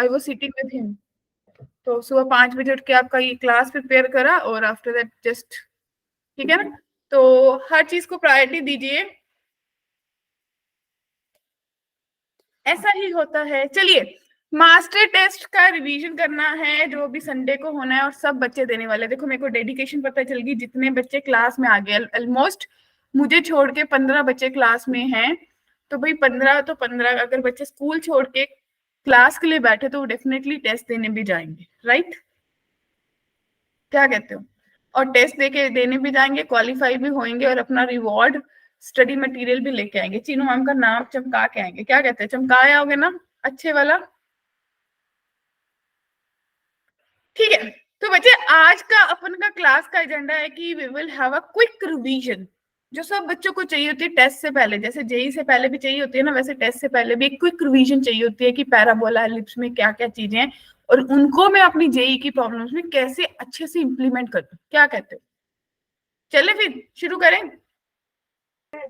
I was sitting with him. तो सुबह 5 बजे उठ के आपका ये क्लास प्रिपेयर करा और आफ्टर दैट जस्ट, ठीक है ना। तो हर चीज को प्रायोरिटी दीजिए, ऐसा ही होता है। चलिए, मास्टर टेस्ट का रिवीजन करना है जो भी संडे को होना है और सब बच्चे देने वाले। देखो मेरे को डेडिकेशन पता चल गई, जितने बच्चे क्लास में आ गए ऑलमोस्ट, मुझे छोड़ के 15 बच्चे क्लास में हैं। तो भाई 15 तो 15, अगर बच्चे स्कूल छोड़ के क्लास के लिए बैठे तो वो डेफिनेटली टेस्ट देने भी जाएंगे, राइट? क्या कहते हो? और टेस्ट देने भी जाएंगे, क्वालिफाई भी होंगे और अपना रिवॉर्ड स्टडी मटेरियल भी लेके आएंगे। चीनू मैम का नाम चमका के आएंगे। क्या कहते हैं, चमका आओगे ना अच्छे वाला? ठीक है। तो बच्चे आज का अपन का क्लास का एजेंडा है कि we will have a quick revision, जो सब बच्चों को चाहिए होती है टेस्ट से पहले। जैसे जेई से पहले भी चाहिए होती है ना, वैसे टेस्ट से पहले भी एक क्विक रिवीजन चाहिए होती है कि पैराबोला एलिप्स में क्या क्या चीजें हैं और उनको मैं अपनी जेई की प्रॉब्लम्स में कैसे अच्छे से इंप्लीमेंट कर दूं। क्या कहते हो? चले फिर शुरू करें?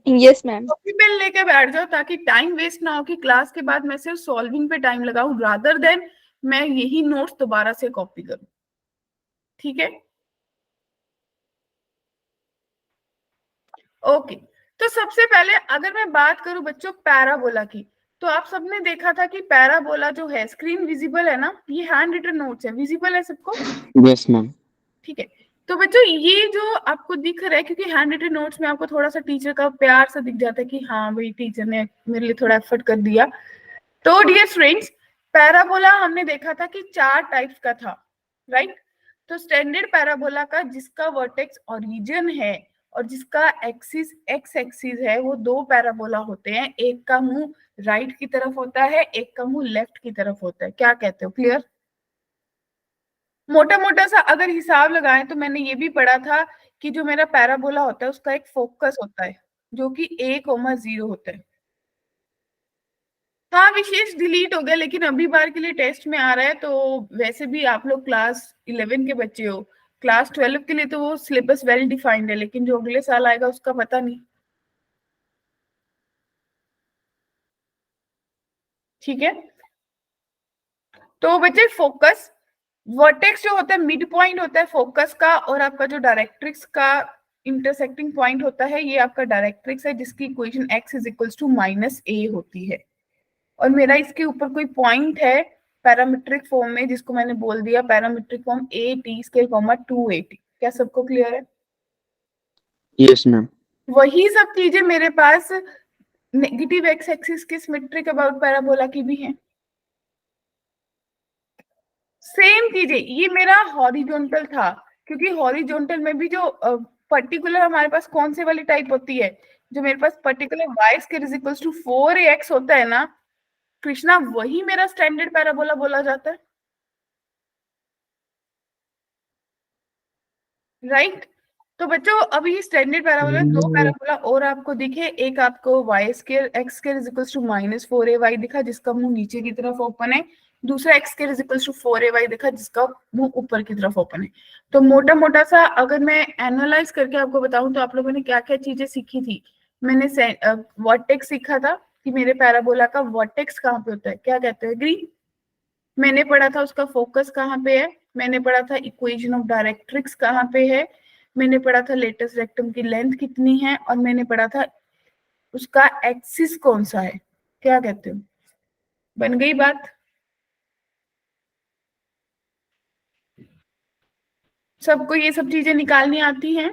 Yes ma'am. कॉपी पेन लेके बैठ जाओ ताकि टाइम वेस्ट ना हो कि क्लास के बाद मैं सिर्फ सॉल्विंग पे टाइम लगाऊं रादर देन मैं यही नोट्स दोबारा से कॉपी करूं। ठीक है, ओके। तो सबसे पहले अगर मैं बात करूं बच्चों पैराबोला की, तो आप सबने देखा था कि पैराबोला जो है, स्क्रीन विजिबल है ना, ये हैंड रिटन नोट्स है, विजिबल है सबको? Yes ma'am. ठीक है। तो बच्चों ये जो आपको दिख रहा है, क्योंकि हैंड रिटन नोट्स में आपको थोड़ा सा टीचर का प्यार सा दिख जाता है कि हाँ भाई टीचर ने मेरे लिए थोड़ा एफर्ट कर दिया। तो डियर फ्रेंड्स, पैराबोला हमने देखा था कि 4 टाइप्स का था, राइट? तो स्टैंडर्ड पैराबोला का जिसका वर्टेक्स ओरिजिन है और जिसका एक्सिस एक्स एक्सिस है, वो 2 पैराबोला होते हैं। एक का मुंह राइट की तरफ होता है, एक का मुंह लेफ्ट की तरफ होता है। क्या कहते हो, क्लियर? मोटा मोटा सा अगर हिसाब लगाएं तो मैंने ये भी पढ़ा था कि जो मेरा पैराबोला होता है उसका एक फोकस होता है जो कि 1,0 होता है। हाँ, विशेष डिलीट हो गया, लेकिन अभी बार के लिए टेस्ट में आ रहा है। तो वैसे भी आप लोग क्लास 11 के बच्चे हो, क्लास 12 के लिए तो वो सिलेबस वेल डिफाइंड है, लेकिन जो अगले साल आएगा उसका पता नहीं। ठीक है, तो बच्चे फोकस, वर्टेक्स जो होता है मिड पॉइंट होता है फोकस का, और आपका जो डायरेक्ट्रिक्स का इंटरसेक्टिंग पॉइंट होता है ये आपका डायरेक्ट्रिक्स है, जिसकी equation x is equals to -a होती है। और मेरा इसके ऊपर कोई पॉइंट है पैरामीट्रिक फॉर्म में, जिसको मैंने बोल दिया parametric form a t scale 280। क्या सबको क्लियर है? Yes ma'am. वही सब चीजें मेरे पास नेगेटिव एक्स एक्सिस के सिमेट्रिक अबाउट पैराबोला की भी है। सेम चीजें, ये मेरा हॉरिजॉन्टल था, क्योंकि हॉरिजॉन्टल में भी जो पर्टिकुलर हमारे पास कौन से वाली टाइप होती है, जो मेरे पास particular y square is equals to 4ax होता है ना कृष्णा, वही मेरा स्टैंडर्ड पैराबोला बोला जाता है, राइट? तो बच्चों अभी स्टैंडर्ड पैराबोला 2 पैराबोला और आपको दिखे, एक आपको y square x square is equals to -4ay दिखा जिसका मुंह नीचे की तरफ ओपन है, दूसरा x square is equals to 4ay दिखा जिसका मुंह ऊपर की तरफ ओपन है। तो मोटा मोटा सा अगर मैं एनालाइज करके आपको बताऊं तो आप लोगों ने क्या क्या चीजें सीखी थी। मैंने वर्टेक्स सीखा था कि मेरे पैराबोला का वर्टेक्स कहाँ पे होता है, क्या कहते हैं, एग्री? मैंने पढ़ा था उसका फोकस कहाँ पे है, मैंने पढ़ा था इक्वेशन ऑफ डायरेक्ट्रिक्स कहाँ पे है, मैंने पढ़ा था लेटस रेक्टम की लेंथ कितनी है, और मैंने पढ़ा था उसका एक्सिस कौन सा है। क्या कहते हो, बन गई बात? सबको ये सब चीजें निकालनी आती हैं,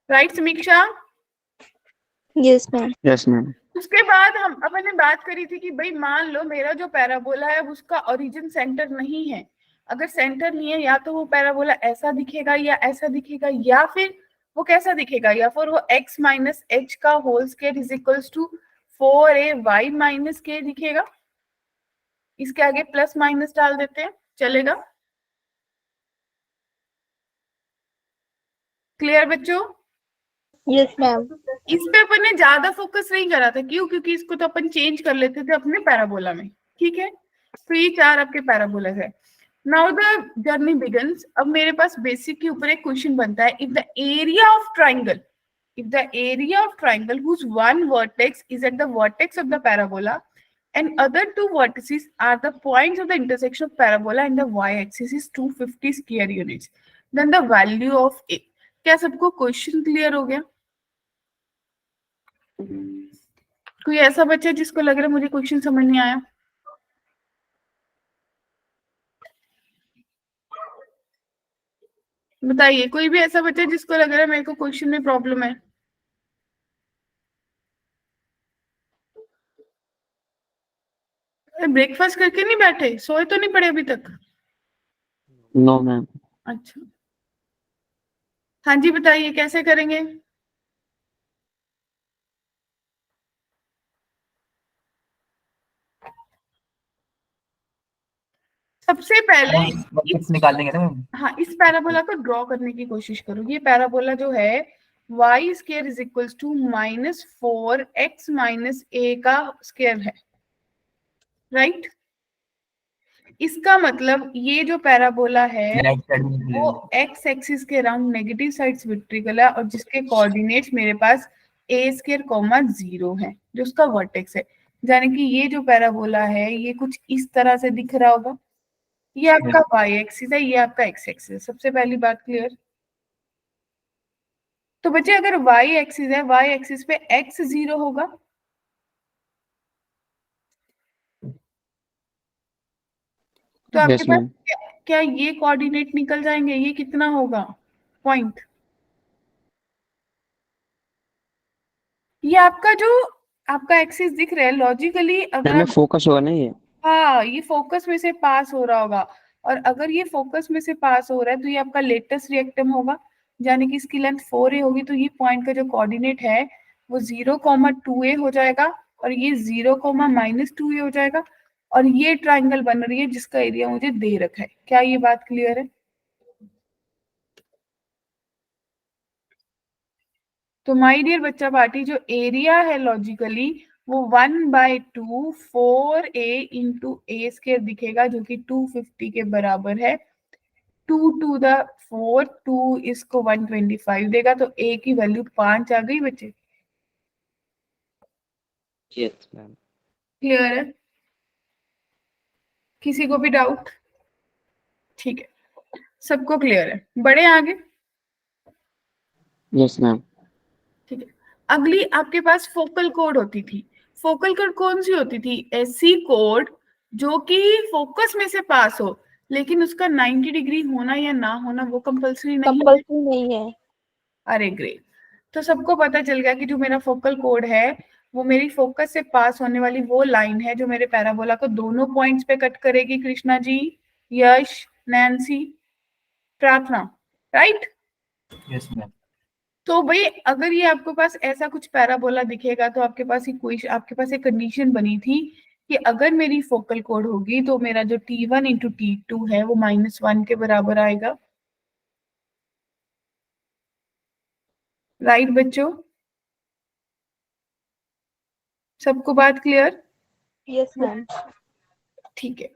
राइट समीक्षा? Yes ma'am. Yes ma'am. उसके बाद हम अपन ने बात करी थी कि भाई मान लो मेरा जो पैराबोला है उसका ओरिजिन सेंटर नहीं है। अगर सेंटर नहीं है, या तो वो पैराबोला ऐसा दिखेगा या ऐसा दिखेगा, या फिर वो कैसा दिखेगा, या फिर वो x माइनस एच का whole square is equals to 4ay minus K दिखेगा। इसके आगे प्लस माइनस डाल देते हैं, चलेगा? क्लियर बच्चों? Yes ma'am. इस पे अपन ने ज्यादा फोकस नहीं करा था, क्यों? क्योंकि इसको तो अपन चेंज कर लेते थे अपने पैराबोला में। ठीक है, तो ये 4 आपके पैराबोला है। Now the journey begins. अब मेरे पास बेसिक के ऊपर एक क्वेश्चन बनता है, if the area of triangle, if the area of triangle whose one vertex is at the vertex of the parabola and other two vertices are the points of the intersection of parabola and the y-axis is 250 square units, then the value of a. क्या सबको question clear हो गया? कोई ऐसा बच्चा जिसको लग रहा है मुझे क्वेश्चन समझ नहीं आया? बताइए, कोई भी ऐसा बच्चा जिसको लग रहा है मेरे को क्वेश्चन में प्रॉब्लम है? ब्रेकफास्ट करके नहीं बैठे? सोए तो नहीं पड़े अभी तक? No ma'am. अच्छा, हाँ जी बताइए कैसे करेंगे? सबसे पहले वर्टेक्स निकालने के ना। हाँ, इस पैराबोला को ड्रॉ करने की कोशिश करो। ये पैराबोला जो है y square is equals to -4x - a का स्क्वायर है, राइट? इसका मतलब ये जो पैराबोला है राइट साइड में वो x एक्सिस के अराउंड नेगेटिव साइड सिमेट्रिकल है और जिसके कोऑर्डिनेट्स मेरे पास a स्क्वायर कॉमा 0 है जो उसका वर्टेक्स है। यानी कि ये जो पैराबोला है ये कुछ इस तरह से दिख रहा होगा। ये आपका y एक्सिस है, ये आपका x एक्सिस है। सबसे पहली बात क्लियर? तो बच्चे अगर y एक्सिस है, y एक्सिस पे x 0 होगा, तो आपके यस पास मैम। क्या ये कोऑर्डिनेट निकल जाएंगे? ये कितना होगा पॉइंट? ये आपका जो आपका एक्सिस दिख रहा है लॉजिकली अगर मैम आप फोकस होगा ना ये। हाँ, ये फोकस में से पास हो रहा होगा और अगर ये फोकस में से पास हो रहा है तो ये आपका लेटेस्ट रिएक्टम होगा, यानी कि इसकी लेंथ 4a होगी। तो ये पॉइंट का जो कोऑर्डिनेट है वो 0,2a हो जाएगा और ये 0,-2a हो जाएगा और ये ट्राइंगल बन रही है जिसका एरिया मुझे दे रखा है। क्या ये बात क्लियर है? तो माय डियर बच्चा पार्टी, जो एरिया है लॉजिकली वो 1/2 4a इंटू a स्क्वायर दिखेगा जो कि 250 के बराबर है। 2 to the 4 2 इसको 125 देगा तो a की वैल्यू 5 आ गई बच्चे। Yes ma'am. क्लियर है? किसी को भी डाउट? ठीक है, सबको क्लियर है? बड़े आगे? Yes ma'am. ठीक है, अगली आपके पास फोकल कोड होती थी। फोकल कोड कौन सी होती थी? ऐसी कोड जो कि फोकस में से पास हो, लेकिन उसका 90 डिग्री होना या ना होना वो कंपल्सरी नहीं है। अरे ग्रेट, तो सबको पता चल गया कि जो मेरा फोकल कोड है वो मेरी फोकस से पास होने वाली वो लाइन है जो मेरे पैराबोला को दोनों पॉइंट्स पे कट करेगी। कृष्णा जी, यश, नैन्सी, प्रार्थना, राइट? Yes ma'am. तो भाई अगर ये आपके पास ऐसा कुछ पैराबोला दिखेगा तो आपके पास एक कंडीशन बनी थी कि अगर मेरी फोकल कोड होगी तो मेरा जो T1 इंटू T2 है वो -1 के बराबर आएगा, राइट बच्चों? सबको बात क्लियर? Yes ma'am. ठीक है,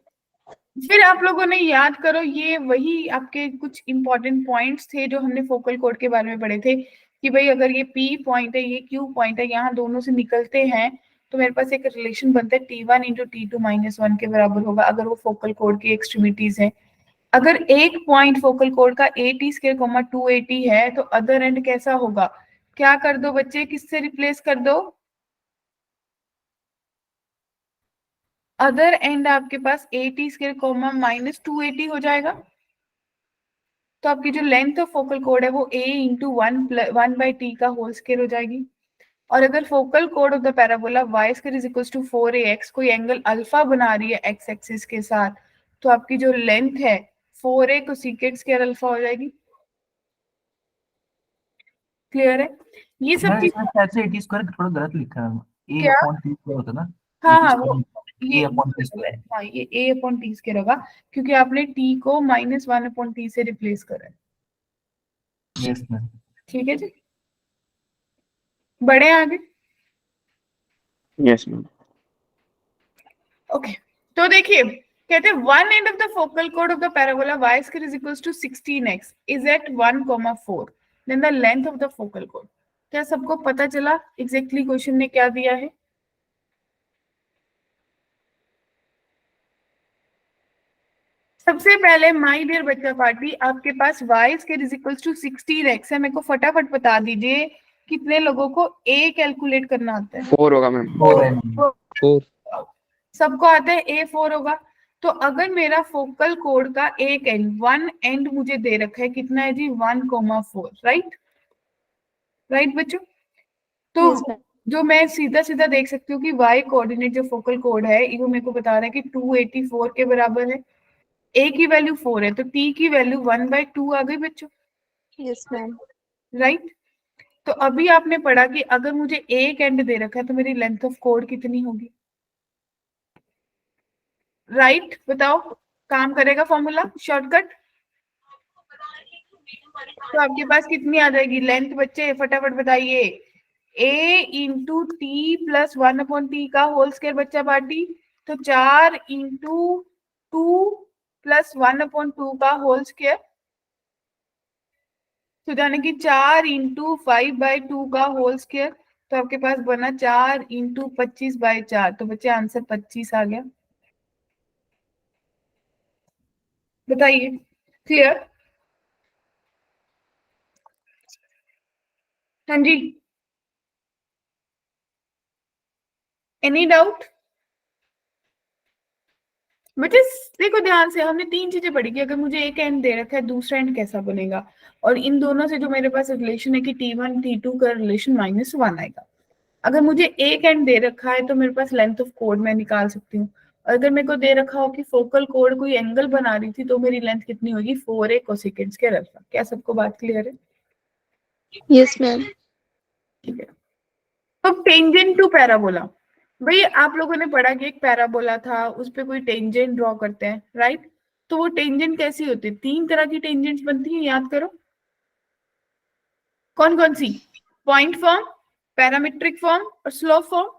फिर आप लोगों ने याद करो, ये वही आपके कुछ इंपॉर्टेंट पॉइंट्स थे जो हमने फोकल कोड के बारे में पढ़े थे कि भाई अगर ये P पॉइंट है, ये Q पॉइंट है, यहाँ दोनों से निकलते हैं तो मेरे पास एक रिलेशन बनता है T1 इंटू T2 -1 के बराबर होगा अगर वो फोकल कोड की एक्सट्रीमिटीज है। अगर एक पॉइंट फोकल कोड का 80 स्क्वायर 280 है तो अदर एंड कैसा होगा? क्या कर दो बच्चे, किससे रिप्लेस कर दो? अदर एंड आपके पास 80 स्क्वायर -280 हो जाएगा। तो आपकी जो लेंथ ऑफ फोकल कोड है वो a इंटू 1/t का होल स्क्वायर हो जाएगी। और अगर फोकल कोड of the parabola y square is equals to 4ax कोई एंगल अल्फा बना रही है x एक्सिस के साथ, तो आपकी जो लेंथ है 4a को सीकेट स्क्वायर अल्फा हो जाएगी। क्लियर है? ये सब चीज शायद से 80 स्क्वायर थोड़ा गलत लिखा है। a क्या? अपॉन t स्क्वायर होता है ना। हाँ 80 हाँ, स्क्वायर ये a अपॉन t स्क्वायर। हाँ, ये a अपॉन टी स्क्वायर होगा क्योंकि आपने t को -1 अपॉन t से रिप्लेस करा है। Yes ma'am. ठीक है जी, बड़े आगे? Yes ma'am. ओके, तो देखिए कहते हैं one end of the focal कोड of the parabola y square is equals to 16x is at 1,4, then the length of the focal कोड। क्या सबको पता चला एग्जैक्टली क्वेश्चन ने क्या दिया है? सबसे पहले माय डियर बच्चा पार्टी, आपके पास y square is equals to 16x है। मेरे को फटाफट बता दीजिए कितने लोगों को a कैलकुलेट करना आता है? 4 होगा मैम। 4 है मैम। 4। सबको आता है a 4 होगा। तो अगर मेरा फोकल कोड का एक एंड वन एंड मुझे दे रखा है, कितना है जी? 1,4, राइट? राइट बच्चों? तो यस मैम। जो मैं सीधा सीधा देख सकती हूँ कि y कोऑर्डिनेट जो फोकल कोड है ये मेरे को बता रहा है कि 284 के बराबर है। a की वैल्यू 4 है तो t की वैल्यू 1/2 आ गई बच्चों, यस मैम। राइट? तो अभी आपने पढ़ा कि अगर मुझे एक एंड दे रखा है तो मेरी लेंथ ऑफ कोड कितनी होगी, राइट? बताओ, काम करेगा फॉर्मूला शॉर्टकट? तो आपके पास कितनी आ जाएगी लेंथ बच्चे, फटाफट बताइए? a into T plus 1/t का होल स्क्वायर बच्चा पार्टी, तो 4 इंटू 2 प्लस 1/2 का होल स्क्वायर, तो यानी कि 4 इंटू 5/2 का होल स्क्वायर। तो आपके पास बना 4 इंटू 25/4, तो बच्चे आंसर 25 आ गया। बताइए, क्लियर? हाँ जी, एनी डाउट? बच्चे देखो ध्यान से, हमने तीन चीजें पढ़ी कि अगर मुझे एक एंड दे रखा है दूसरा एंड कैसा बनेगा, और इन दोनों से जो मेरे पास रिलेशन है कि T1 T2 का रिलेशन -1 आएगा। अगर मुझे एक एंड दे रखा है तो मेरे पास लेंथ ऑफ कोड मैं निकाल सकती हूँ। और अगर मेरे को दे रखा हो कि फोकल कोड कोई एंगल बना रही थी तो मेरी लेंथ कितनी होगी? 4a cosecant square alpha. क्या सबको बात क्लियर है? Yes ma'am. ठीक है। तो टेंजेंट टू पैराबोला, भाई आप लोगों ने पढ़ा कि एक पैराबोला था, उस पे कोई टेंजेंट ड्रॉ करते हैं, राइट? तो वो टेंजेंट कैसी होती है? तीन तरह की टेंजेंट्स बनती है, याद करो। कौन कौन सी? पॉइंट फॉर्म, पैरामीट्रिक फॉर्म और स्लोप फॉर्म।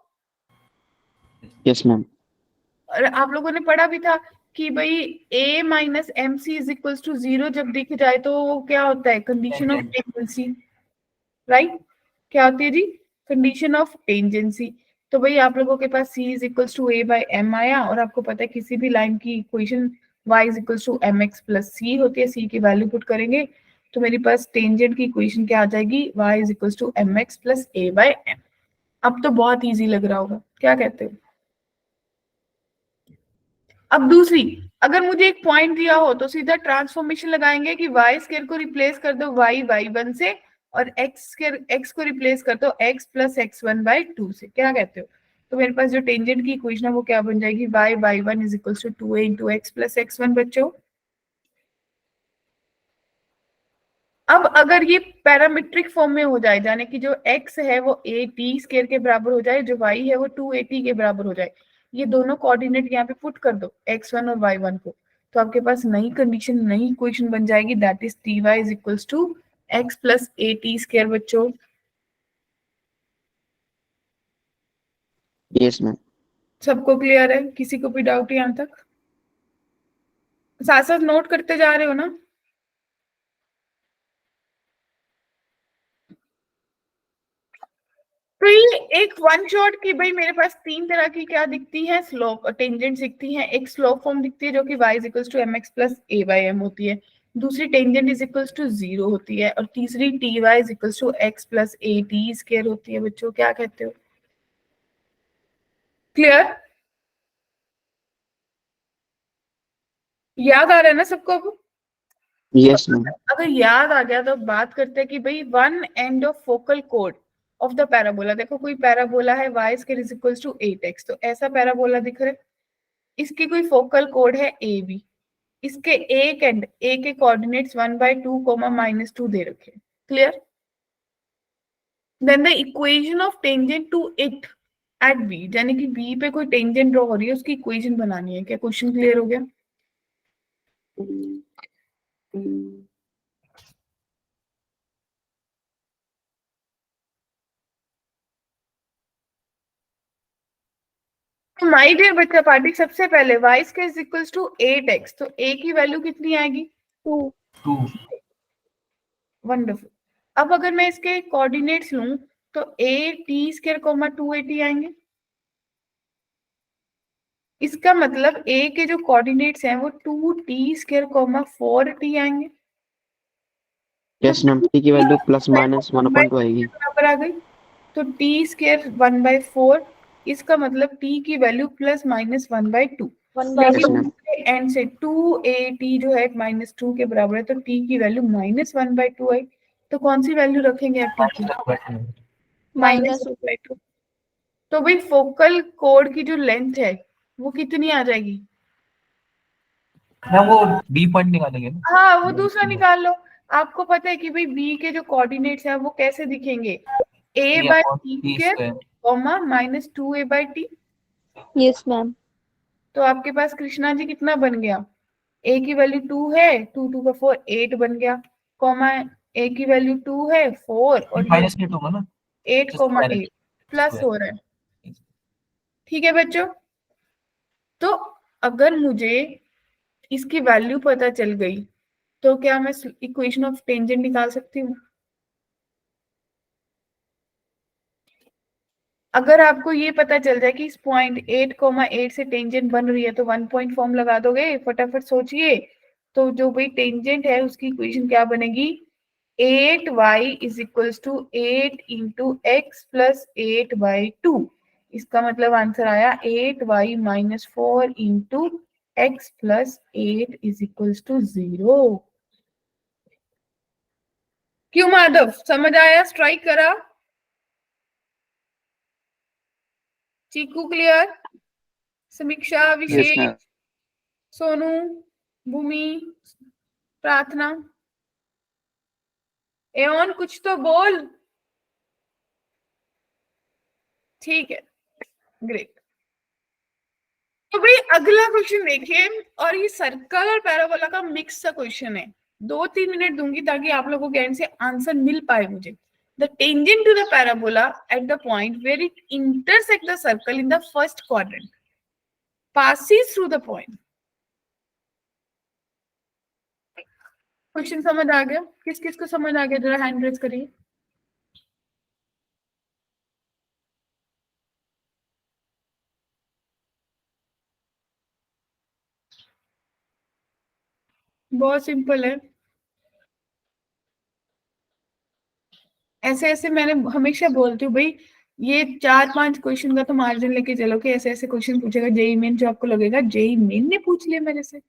Yes ma'am. और आप लोगों ने पढ़ा भी था कि भाई a minus M C is equals to 0 जब दिख जाए तो वो क्या होता है? Condition of tangency, right? क्या होती है जी? Condition of tangency. तो भाई आप लोगों के पास c is equals to a/m आया, और आपको पता है किसी भी लाइन की equation y is equals to mx plus c होती है। c की वैल्यू पुट करेंगे तो मेरे पास टेंजेंट की इक्वेशन क्या आ जाएगी? y is equals to mx plus a/m। अब तो बहुत इजी लग रहा होगा, क्या कहते हो? अब दूसरी, अगर मुझे एक पॉइंट दिया हो तो सीधा ट्रांसफॉर्मेशन लगाएंगे कि y स्क्वायर को रिप्लेस कर दो y/1 से, और x को रिप्लेस कर दो x प्लस x1/2 से। क्या कहते हो? तो मेरे पास जो टेंजेंट की इक्वेशन है वो क्या बन जाएगी? y/1 is equal to 2a into X plus x1 बच्चों। अब अगर ये पैरामीट्रिक फॉर्म में हो जाए, यानी कि जो x है वो a t स्क्वायर के बराबर हो जाए, जो y है वो 2at के बराबर हो जाए, ये दोनों कोऑर्डिनेट यहाँ पे पुट कर दो x1 और y1 को, तो आपके पास नई कंडीशन, नई इक्वेशन बन जाएगी, that is ty is equals to x plus at square बच्चों। Yes ma'am. सबको क्लियर है? किसी को भी डाउट यहाँ तक? साथ साथ नोट करते जा रहे हो ना? तो ये एक वन शॉट की भाई मेरे पास तीन तरह की क्या दिखती है? स्लोप टेंजेंट दिखती है। एक स्लोप फॉर्म दिखती है जो कि y is equals to mx plus a/m होती है, दूसरी टेंजेंट इज इक्वल्स टू 0 होती है, और तीसरी ty is equals to x plus at square होती है बच्चों। क्या कहते हो? क्लियर? याद आ रहा है ना सबको अब? Yes ma'am. अगर याद आ गया तो बात करते हैं कि भाई वन एंड ऑफ फोकल कोड ऑफ द पैराबोला। देखो कोई पैराबोला है y square is equals to 8x, तो ऐसा पैराबोला दिख रहा है, इसकी कोई फोकल कोड है ए बी, इसके एक एंड ए के कोऑर्डिनेट्स 1/2 -2 दे रखे। Clear? Then the equation of tangent to it at B, यानी कि बी पे कोई टेंजेंट ड्रॉ हो रही है, उसकी इक्वेशन बनानी है। क्या क्वेश्चन क्लियर हो गया? माय डियर बच्चा पार्टी, सबसे पहले y square is equals to 8x, तो a की वैल्यू कितनी आएगी? 2। 2। वंडरफुल। अब अगर मैं इसके कोऑर्डिनेट्स लूं तो a t square coma 2at आएंगे। इसका मतलब a के जो कोऑर्डिनेट्स हैं वो 2t स्क्वायर कोमा 4t आएंगे। यस मैम, टी की वैल्यू प्लस माइनस 1/2 आएगी। बराबर आ गई। तो t स्क्वायर 1/4, इसका मतलब t की वैल्यू plus minus 1/2। Yes, ma'am. And से 2at जो है -2 के बराबर है, तो t की वैल्यू -1/2 आई। तो कौन सी वैल्यू रखेंगे आप t की? -1/2। तो भाई फोकल कोड की जो लेंथ है वो कितनी आ जाएगी? मैम वो बी पॉइंट निकालेंगे ना। हाँ, वो दूसरा निकाल लो। आपको पता है कि भाई बी के जो कोऑर्डिनेट्स हैं वो कैसे दिखेंगे? a/t square comma -2a/t। Yes ma'am. तो आपके पास कृष्णा जी कितना बन गया? a की वैल्यू 2 है, 2 2 का 4 8 बन गया, कॉमा a की वैल्यू 2 है 4 और माइनस 8 होगा ना, 8 कॉमा 8 प्लस हो रहा है। ठीक है बच्चों, तो अगर मुझे इसकी वैल्यू पता चल गई तो क्या मैं इक्वेशन ऑफ टेंजेंट निकाल सकती हूँ? अगर आपको ये पता चल जाए कि इस पॉइंट 8,8 से टेंजेंट बन रही है तो 1 पॉइंट फॉर्म लगा दोगे? फटाफट सोचिए। तो जो भाई टेंजेंट है उसकी इक्वेशन क्या बनेगी? 8y is equals to 8 into X plus 8/2। इसका मतलब आंसर आया 8y minus 4 into X plus 8 is equals to 0। क्यों माधव, समझ आया? स्ट्राइक करा? Chiku clear? Sameeksha, yes Abhishek, ma'am. Sonu, Bhumi, Prarthana, एओन कुछ तो बोल। ठीक है, ग्रेट। तो भाई अगला क्वेश्चन देखिए, और ये सर्कल और पैराबोला का मिक्स सा क्वेश्चन है। 2-3 मिनट दूंगी ताकि आप लोगों के एंड से आंसर मिल पाए मुझे। The tangent to the parabola at the point where it intersect the circle in the first quadrant passes through the point। Question समझ आ गया? किस किस को समझ आ गया? जरा हैंड रेज करिए। बहुत सिंपल है। ऐसे ऐसे मैंने हमेशा बोलती हूँ भाई, ये 4-5 क्वेश्चन का तो मार्जिन लेके चलो कि ऐसे ऐसे क्वेश्चन पूछेगा जेई मेन, जो आपको लगेगा जेई मेन ने पूछ लिया मेरे से।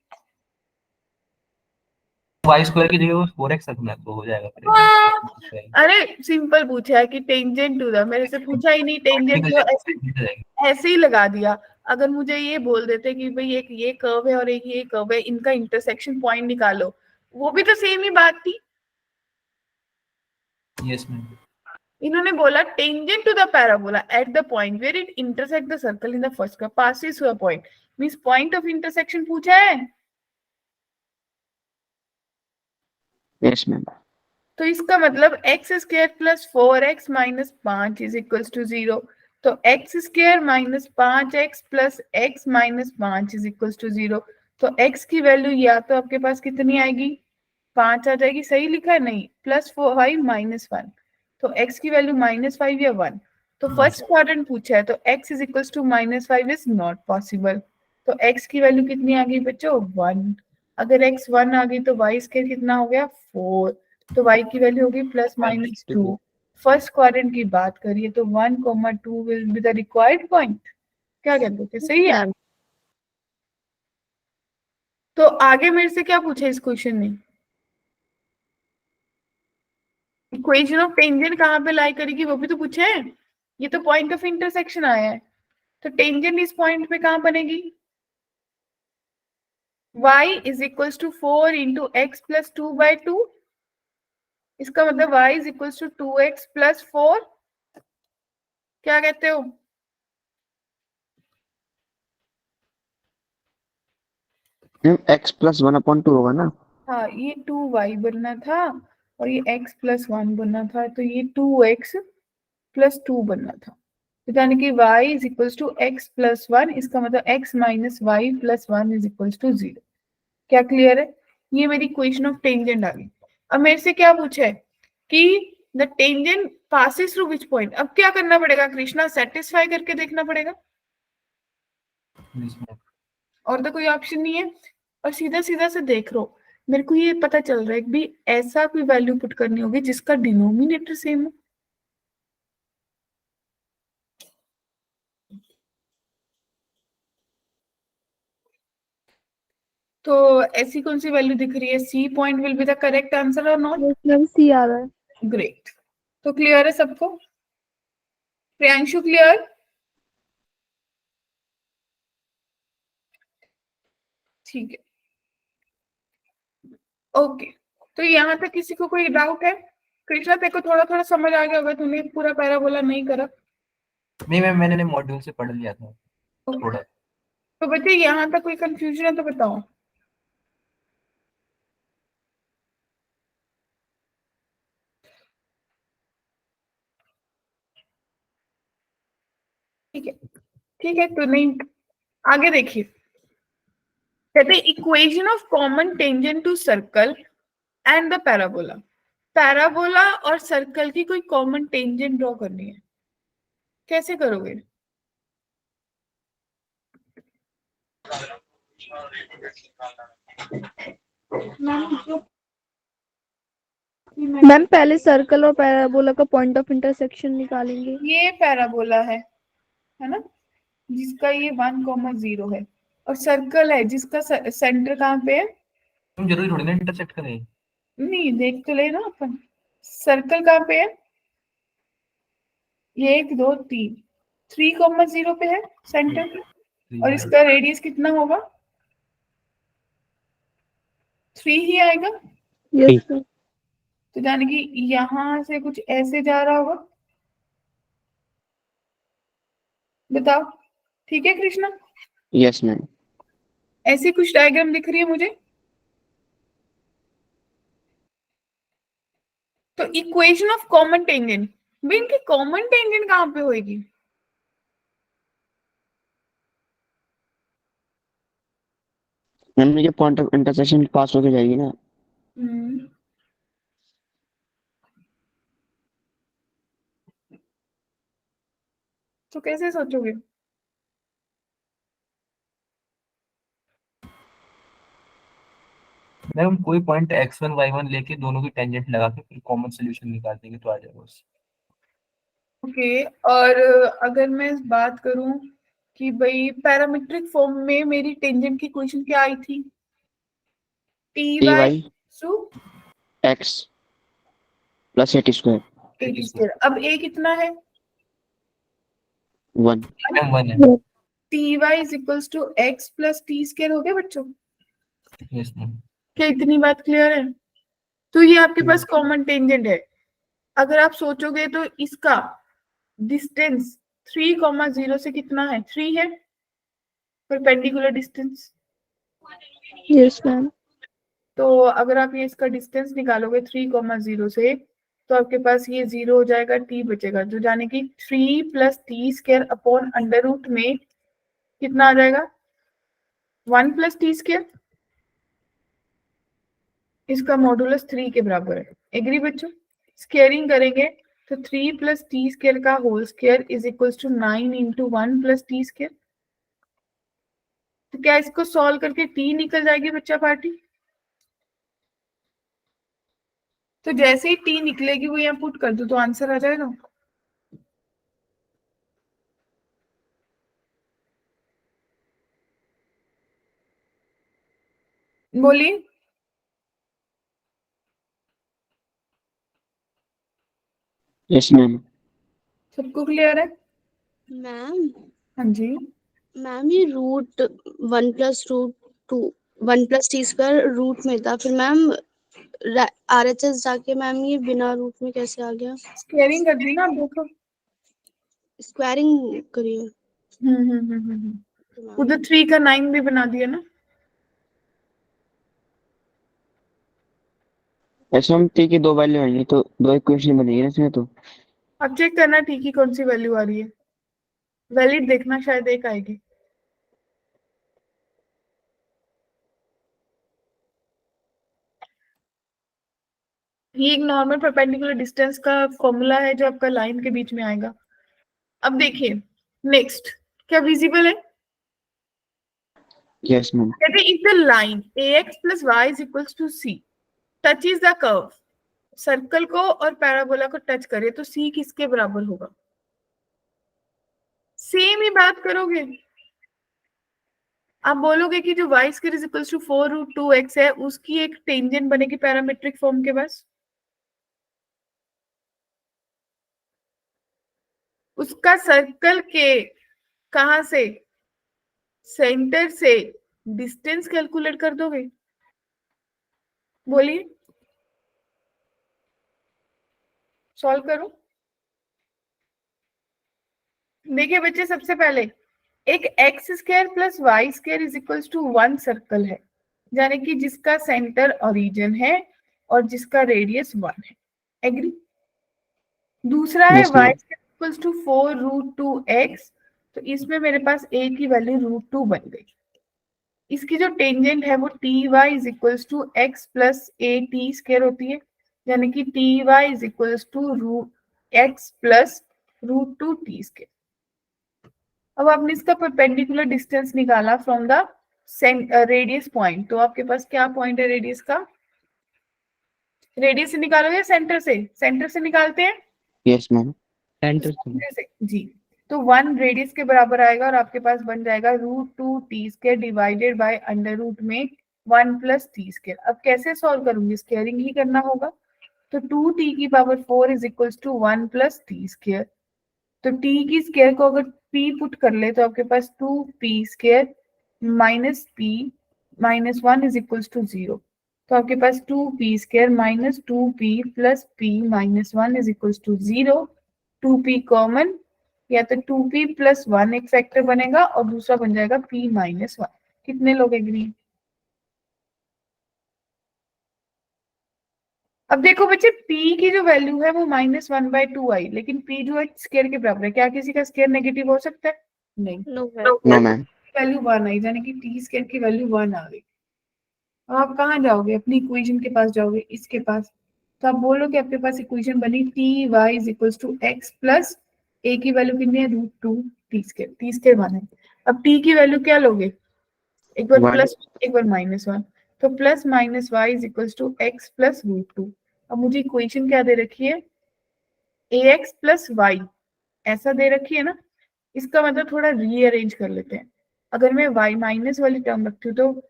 वाई स्क्वायर की जगह वो 4x रखना है तो हो जाएगा फिर। अरे सिंपल पूछा है कि टेंजेंट टू द, मेरे से पूछा ही नहीं टेंजेंट तो ऐसे ही लगा दिया। अगर मुझे ये बोल देते कि भाई एक ये कर्व है और एक ये कर्व है, इनका इंटरसेक्शन पॉइंट निकालो, वो भी तो सेम ही बात थी। Yes ma'am. इन्होंने बोला tangent to the parabola at the point where it intersect the circle in the first curve passes through a point, means point of intersection पूछा है। Yes ma'am. तो इसका मतलब X square plus 4x minus 5 is equals to 0। तो X square minus 5x plus X minus 5 is equals to 0। तो x की value या तो आपके पास कितनी आएगी? 5 आ जाएगी। सही लिखा है? नहीं, +5 माइनस 1। तो x की वैल्यू -5 या 1। तो फर्स्ट क्वाड्रेंट पूछा है तो x is equals to -5 is not possible. तो x की वैल्यू कितनी आ गई बच्चों? 1। अगर x 1 आ गई तो y स्क्वायर कितना हो गया? 4। तो y की वैल्यू होगी +-2। फर्स्ट क्वाड्रेंट की बात करिए तो 1,2 will be the required point. क्या कहते थे? सही है? तो आगे मेरे से क्या पूछा इस क्वेश्चन में? इक्वेशन ऑफ टेंजेंट कहाँ पे लाई करेगी वो भी तो पूछे है। ये तो पॉइंट ऑफ इंटरसेक्शन आया है, तो टेंजेंट इस पॉइंट पे कहाँ बनेगी? y is equals to 4 into X plus 2/2। इसका मतलब y is equals to 2x plus 4। क्या कहते हो? x प्लस 1/2 होगा ना? हाँ, ये 2y बनना था और ये x प्लस 1 बनना था, तो ये 2x प्लस 2 बनना था। तो यानी कि y is equals to x plus 1। इसका मतलब x minus Y plus 1 is equals to 0। क्या क्लियर है? ये मेरी इक्वेशन ऑफ टेंजेंट आ गई। अब मेरे से क्या पूछा है कि the tangent passes through which point. अब क्या करना पड़ेगा कृष्णा, सेटिस्फाई करके देखना पड़ेगा, Yes, ma'am. और तो कोई ऑप्शन नहीं है। और सीधा सीधा से देख लो, मेरे को ये पता चल रहा है कि भी ऐसा कोई वैल्यू पुट करनी होगी जिसका डिनोमिनेटर सेम हो। तो ऐसी कौन सी वैल्यू दिख रही है? C point will be the correct answer or not? Ma'am C आ रहा है। ग्रेट। तो क्लियर है सबको? प्रियांशु क्लियर? ठीक है, ओके। तो यहाँ तक किसी को कोई डाउट है? कृष्णा तेरे को थोड़ा थोड़ा समझ आ गया होगा, तूने पूरा पैराबोला नहीं करा। नहीं मैम, मैंने मॉड्यूल से पढ़ लिया था थोड़ा। तो बच्चे यहाँ तक कोई कंफ्यूजन है तो बताओ। ठीक है, ठीक है, तो नहीं, आगे देखिए। कहते equation of common tangent to circle and the parabola. Parabola और सर्कल की कोई कॉमन टेंजेंट ड्रॉ करनी है, कैसे करोगे? मैम पहले सर्कल और पैराबोला का पॉइंट ऑफ इंटरसेक्शन निकालेंगे। ये पैराबोला है ना, जिसका ये 1,0 है, और सर्कल है जिसका सेंटर कहाँ पे है? तुम जरूरी थोड़ी ना इंटरसेक्ट करें। नहीं, देख तो ले ना अपन, सर्कल कहाँ पे है? ये 1 2 3, 3,0 पे है सेंटर, और इसका रेडियस कितना होगा? 3 ही आएगा। Yes ma'am. तो यानी कि यहाँ से कुछ ऐसे जा रहा होगा, बताओ। ठीक है कृष्णा? Yes ma'am. ऐसी कुछ डायग्राम दिख रही है मुझे। तो इक्वेशन ऑफ कॉमन टेंजेंट, भी इनकी कॉमन टेंजेंट कहाँ पे होगी? मैम ये पॉइंट ऑफ इंटरसेक्शन पास होके जाएगी ना। हम्म, तो कैसे सोचोगे? मैम कोई पॉइंट x1 y1 लेके दोनों की टेंजेंट लगा के फिर कॉमन सोल्यूशन निकाल देंगे तो आ जाएगा बस। ओके, और अगर मैं बात करूं कि भाई पैरामीट्रिक फॉर्म में मेरी टेंजेंट की इक्वेशन क्या आई थी? T A by Y to X plus at square A square. अब ए कितना है? 1। मैम 1 है। T Y is equals to X plus T square हो गया बच्चों? Yes ma'am. क्या इतनी बात क्लियर है? तो ये आपके पास कॉमन टेंजेंट है। अगर आप सोचोगे तो इसका डिस्टेंस 3,0 से कितना है? 3 है, परपेंडिकुलर डिस्टेंस। Yes ma'am. तो अगर आप ये इसका डिस्टेंस निकालोगे 3,0 से, तो आपके पास ये 0 हो जाएगा, टी बचेगा, जो जाने की 3 plus T square upon under root में कितना आ जाएगा? 1 प्लस टी स्क्वायर। इसका मॉडुलस 3 के बराबर है। एग्री बच्चों? स्क्वेयरिंग करेंगे तो 3 प्लस टी स्क्वायर का whole square is equals to 9 into 1 plus T square. तो क्या इसको सॉल्व करके टी निकल जाएगी बच्चा पार्टी? तो जैसे ही टी निकलेगी वो यहाँ पुट कर दो तो आंसर आ जाएगा। बोलिए। Yes ma'am. सबको क्लियर है? मैम हाँ जी। मैम ये रूट 1+√2 1+t² रूट में था, फिर मैम RHS जाके मैम ये बिना रूट में कैसे आ गया? स्क्वेयरिंग कर दी ना, आप देखो। स्क्वायरिंग करिए तो उधर मैम 3 का 9 भी बना दिया ना। ऐसे हम टी की दो वैल्यू आएंगी तो दो इक्वेशन बनेगी ना इसमें तो। अब चेक करना टी की कौन सी वैल्यू आ रही है, वैलिड देखना, शायद एक आएगी। ये एक नॉर्मल परपेंडिकुलर डिस्टेंस का फॉर्मूला है जो आपका लाइन के बीच में आएगा। अब देखिए नेक्स्ट, क्या विजिबल है? Yes, ma'am. कहते हैं if the line ax plus y is equals to c touches the curve, circle को और पैराबोला को टच करे तो c किसके बराबर होगा? सेम ही बात करोगे, आप बोलोगे कि जो y square is equals to 4√2x है उसकी एक टेंजेंट बनेगी पैरामेट्रिक फॉर्म के बस, उसका सर्कल के कहां से, सेंटर से डिस्टेंस कैलकुलेट कर दोगे? बोलिए, सॉल्व करो। देखिए बच्चे, सबसे पहले एक X square plus Y square is equals to 1 circle है, यानी कि जिसका सेंटर ओरिजिन है और जिसका रेडियस 1 है। एग्री? दूसरा है Yes, Y ma'am. Square equals to 4√2x, तो इसमें मेरे पास a की वैल्यू √2 बन गई। इसकी जो टेंजेंट है वो T Y is equals to X plus A T square होती है, यानी कि T Y is equals to √x+√2t square. अब आपने इसका परपेंडिकुलर डिस्टेंस निकाला फ्रॉम द रेडियस पॉइंट, तो आपके पास क्या पॉइंट है रेडियस का? रेडियस से निकालोगे सेंटर से? सेंटर से निकालते हैं Yes, ma'am. सेंटर से जी। तो 1 रेडियस के बराबर आएगा और आपके पास बन जाएगा √2t square divided by under root में 1 प्लस टी स्क्वायर। अब कैसे सॉल्व करूंगी? स्क्वायरिंग ही करना होगा, तो 2t की power 4 is equals to 1 plus T square. तो t की स्क्वायर को अगर p पुट कर ले तो आपके पास 2p square minus p minus 1 is equals to 0। तो आपके पास 2p square minus 2p plus p minus 1 is equals to 0। 2p common, या तो 2p प्लस 1 एक फैक्टर बनेगा और दूसरा बन जाएगा p माइनस 1। कितने लोग एग्री? अब देखो बच्चे, p की जो वैल्यू है वो -1/2 आई, लेकिन p जो है स्क्वायर के बराबर है। क्या किसी का स्क्वायर नेगेटिव हो सकता है? नहीं। No No, ma'am. वैल्यू 1 आई, यानी कि t स्क्वायर की वैल्यू 1 आ गई। अब आप कहाँ जाओगे? अपनी इक्वेशन के पास जाओगे, इसके पास। तो आप बोलोगे आपके पास इक्वेशन बनी T Y is equals to X plus A की वैल्यू कितनी है? √2 टी स्क्वायर 1 है। अब t की वैल्यू क्या लोगे? एक बार 1. प्लस, एक बार -1, तो plus minus Y is equals to X plus √2। अब मुझे इक्वेशन क्या दे रखी है? ax प्लस वाई ऐसा दे रखी है ना, इसका मतलब थोड़ा रीअरेंज कर लेते हैं। अगर मैं y माइनस वाली टर्म रखती हूँ तो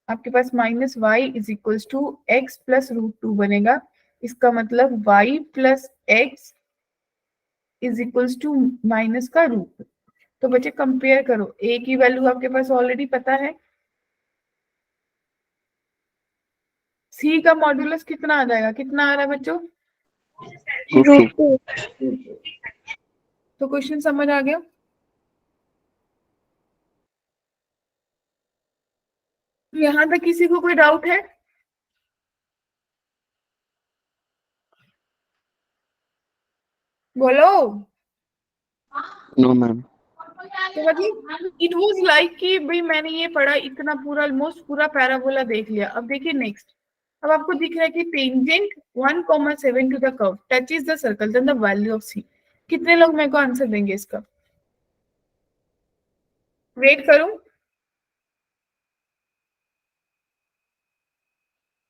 आपके पास minus Y is equals to X plus √2 बनेगा। इसका मतलब y plus X is equals to minus का रूट। तो बच्चे कंपेयर करो, a की वैल्यू आपके पास ऑलरेडी पता है, c का मॉड्यूलस कितना आ जाएगा? कितना आ रहा है बच्चों? √2. तो क्वेश्चन समझ आ गया? यहां तक किसी को कोई डाउट है? बोलो। No, ma'am. तो मतलब इट वाज लाइक कि भाई मैंने ये पढ़ा, इतना पूरा ऑलमोस्ट पूरा पैराबोला देख लिया। अब देखिए नेक्स्ट, अब आपको दिख रहा है कि tangent 1,7 to the curve touches the circle then the value of C. कितने लोग मेरे को आंसर देंगे इसका? वेट करूं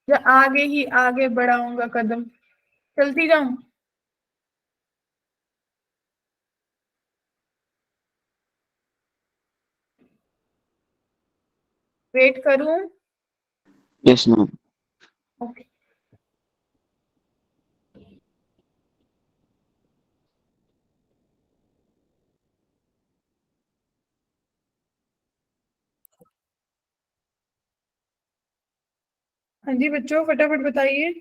या आगे ही आगे बढ़ाऊंगा कदम, चलती जाऊं? वेट करूं? Yes, ma'am. ओके। हाँ जी बच्चों, फटाफट बताइए।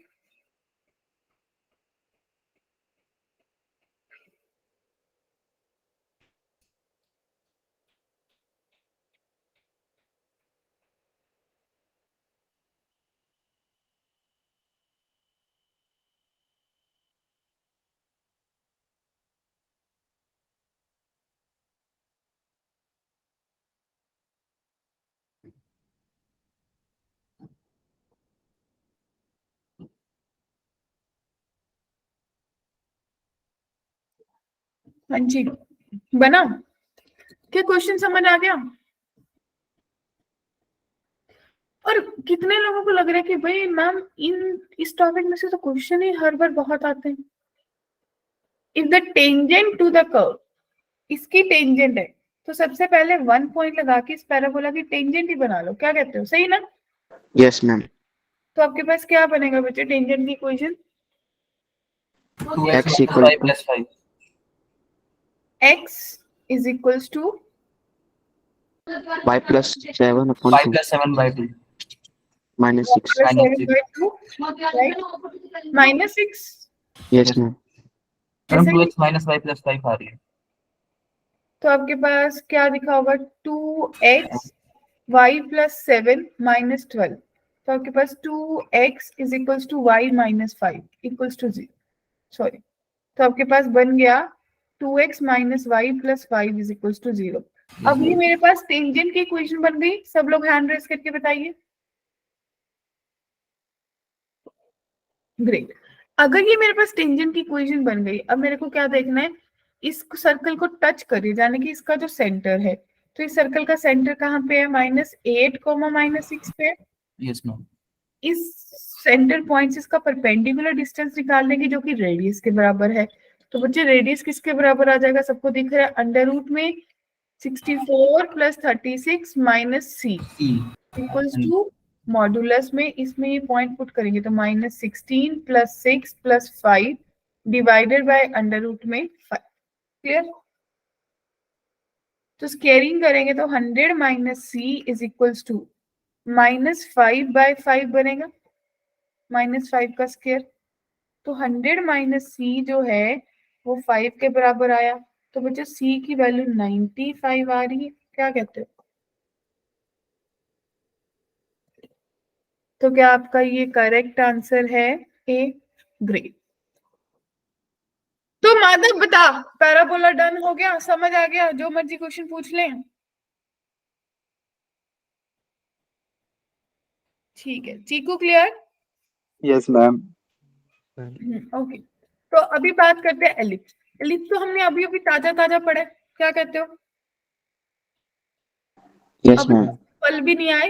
हाँ जी, बना क्या? क्वेश्चन समझ आ गया? और कितने लोगों को लग रहा है कि भाई मैम इस टॉपिक में से तो क्वेश्चन ही हर बार बहुत आते हैं। If the tangent to the curve, इसकी टेंजेंट है, तो सबसे पहले 1 पॉइंट लगा के इस पैराबोला की टेंजेंट ही बना लो। क्या कहते हो, सही ना? Yes ma'am. तो आपके पास क्या बनेगा बच्चे टेंजेंट की equation? 2x X minus equal 5 to plus 5 x is equals to y plus 7 upon 5 2 plus 7 by 2 minus 6. plus minus 7 6. by 2, right? minus 6 Yes ma'am. Madam ऐसे ही। 2x minus y plus 5 आ रही है। तो आपके पास क्या दिखा होगा? 2x y plus 7 minus 12। तो आपके पास 2x is equals to y minus 5 equals to 0। Sorry, तो आपके पास बन गया 2x minus y plus 5 is equals to 0। अब ये मेरे पास टेंजेंट की इक्वेशन बन गई। सब लोग हैंड रेस करके बताइए। ग्रेट। अगर ये मेरे पास टेंजेंट की इक्वेशन बन गई, अब मेरे को क्या देखना है? इस सर्कल को टच करिए, यानी कि इसका जो सेंटर है, तो इस सर्कल का सेंटर कहाँ पे है? -8, -6 पे है। Yes ma'am. इस सेंटर पॉइंट से इसका परपेंडिकुलर डिस्टेंस निकाल लेंगे जो कि रेडियस के बराबर है। तो बच्चे रेडियस किसके बराबर आ जाएगा? सबको दिख रहा है, अंडर रूट में 64 + 36 - c इक्वल्स टू मॉडुलस में इसमें ये पॉइंट पुट करेंगे तो -16 + 6 + 5 डिवाइडेड बाय अंडर रूट में 5। क्लियर? तो स्केयरिंग करेंगे तो 100 - c इज इक्वल्स टू -5/5 बनेगा, -5 का स्केयर। तो 100 - c जो है वो 5 के बराबर आया। तो बच्चों c की वैल्यू 95 आ रही है। क्या कहते हो? तो क्या आपका ये करेक्ट आंसर है? ए। ग्रेट। तो माधव बता, पैराबोला डन हो गया, समझ आ गया? जो मर्जी क्वेश्चन पूछ लें। ठीक है, चीकू क्लियर? Yes ma'am. ओके। तो अभी बात करते हैं एलिप्स। एलिप्स तो हमने अभी अभी ताजा ताजा पढ़ा है। क्या कहते हो? यस अभी मैम। पल भी नहीं आए,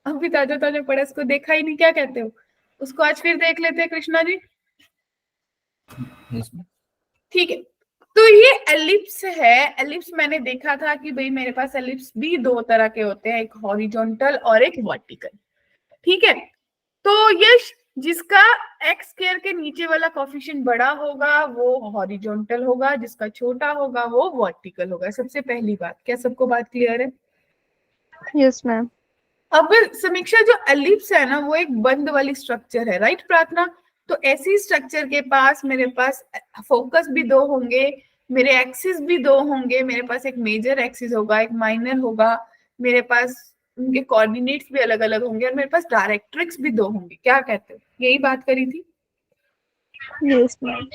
अभी ताजा ताजा पढ़ा, इसको देखा ही नहीं। क्या कहते हो? उसको आज फिर देख लेते हैं कृष्णा जी। Yes ma'am. ठीक है, तो ये एलिप्स है। एलिप्स मैंने देखा था कि भाई मेरे पास एलिप्स भी दो तरह के होते हैं, एक हॉरिजॉन्टल और एक वर्टिकल। ठीक है, तो ये जिसका एक्स स्क्वायर के नीचे वाला कोफिशिएंट बड़ा होगा वो हॉरिजॉन्टल होगा, जिसका छोटा होगा वो वर्टिकल होगा। सबसे पहली बात, क्या सबको बात क्लियर है? Yes ma'am. अब समीक्षा, जो एलिप्स है ना वो एक बंद वाली स्ट्रक्चर है, राइट प्रार्थना? तो ऐसी स्ट्रक्चर के पास मेरे पास फोकस भी दो होंगे, मेरे एक्सिस भी दो होंगे। मेरे पास एक मेजर एक्सिस होगा, एक माइनर होगा, मेरे पास उनके कोऑर्डिनेट्स भी अलग अलग होंगे और मेरे पास डायरेक्ट्रिक्स भी दो होंगे। क्या कहते हो? यही बात करी थी। Yes ma'am.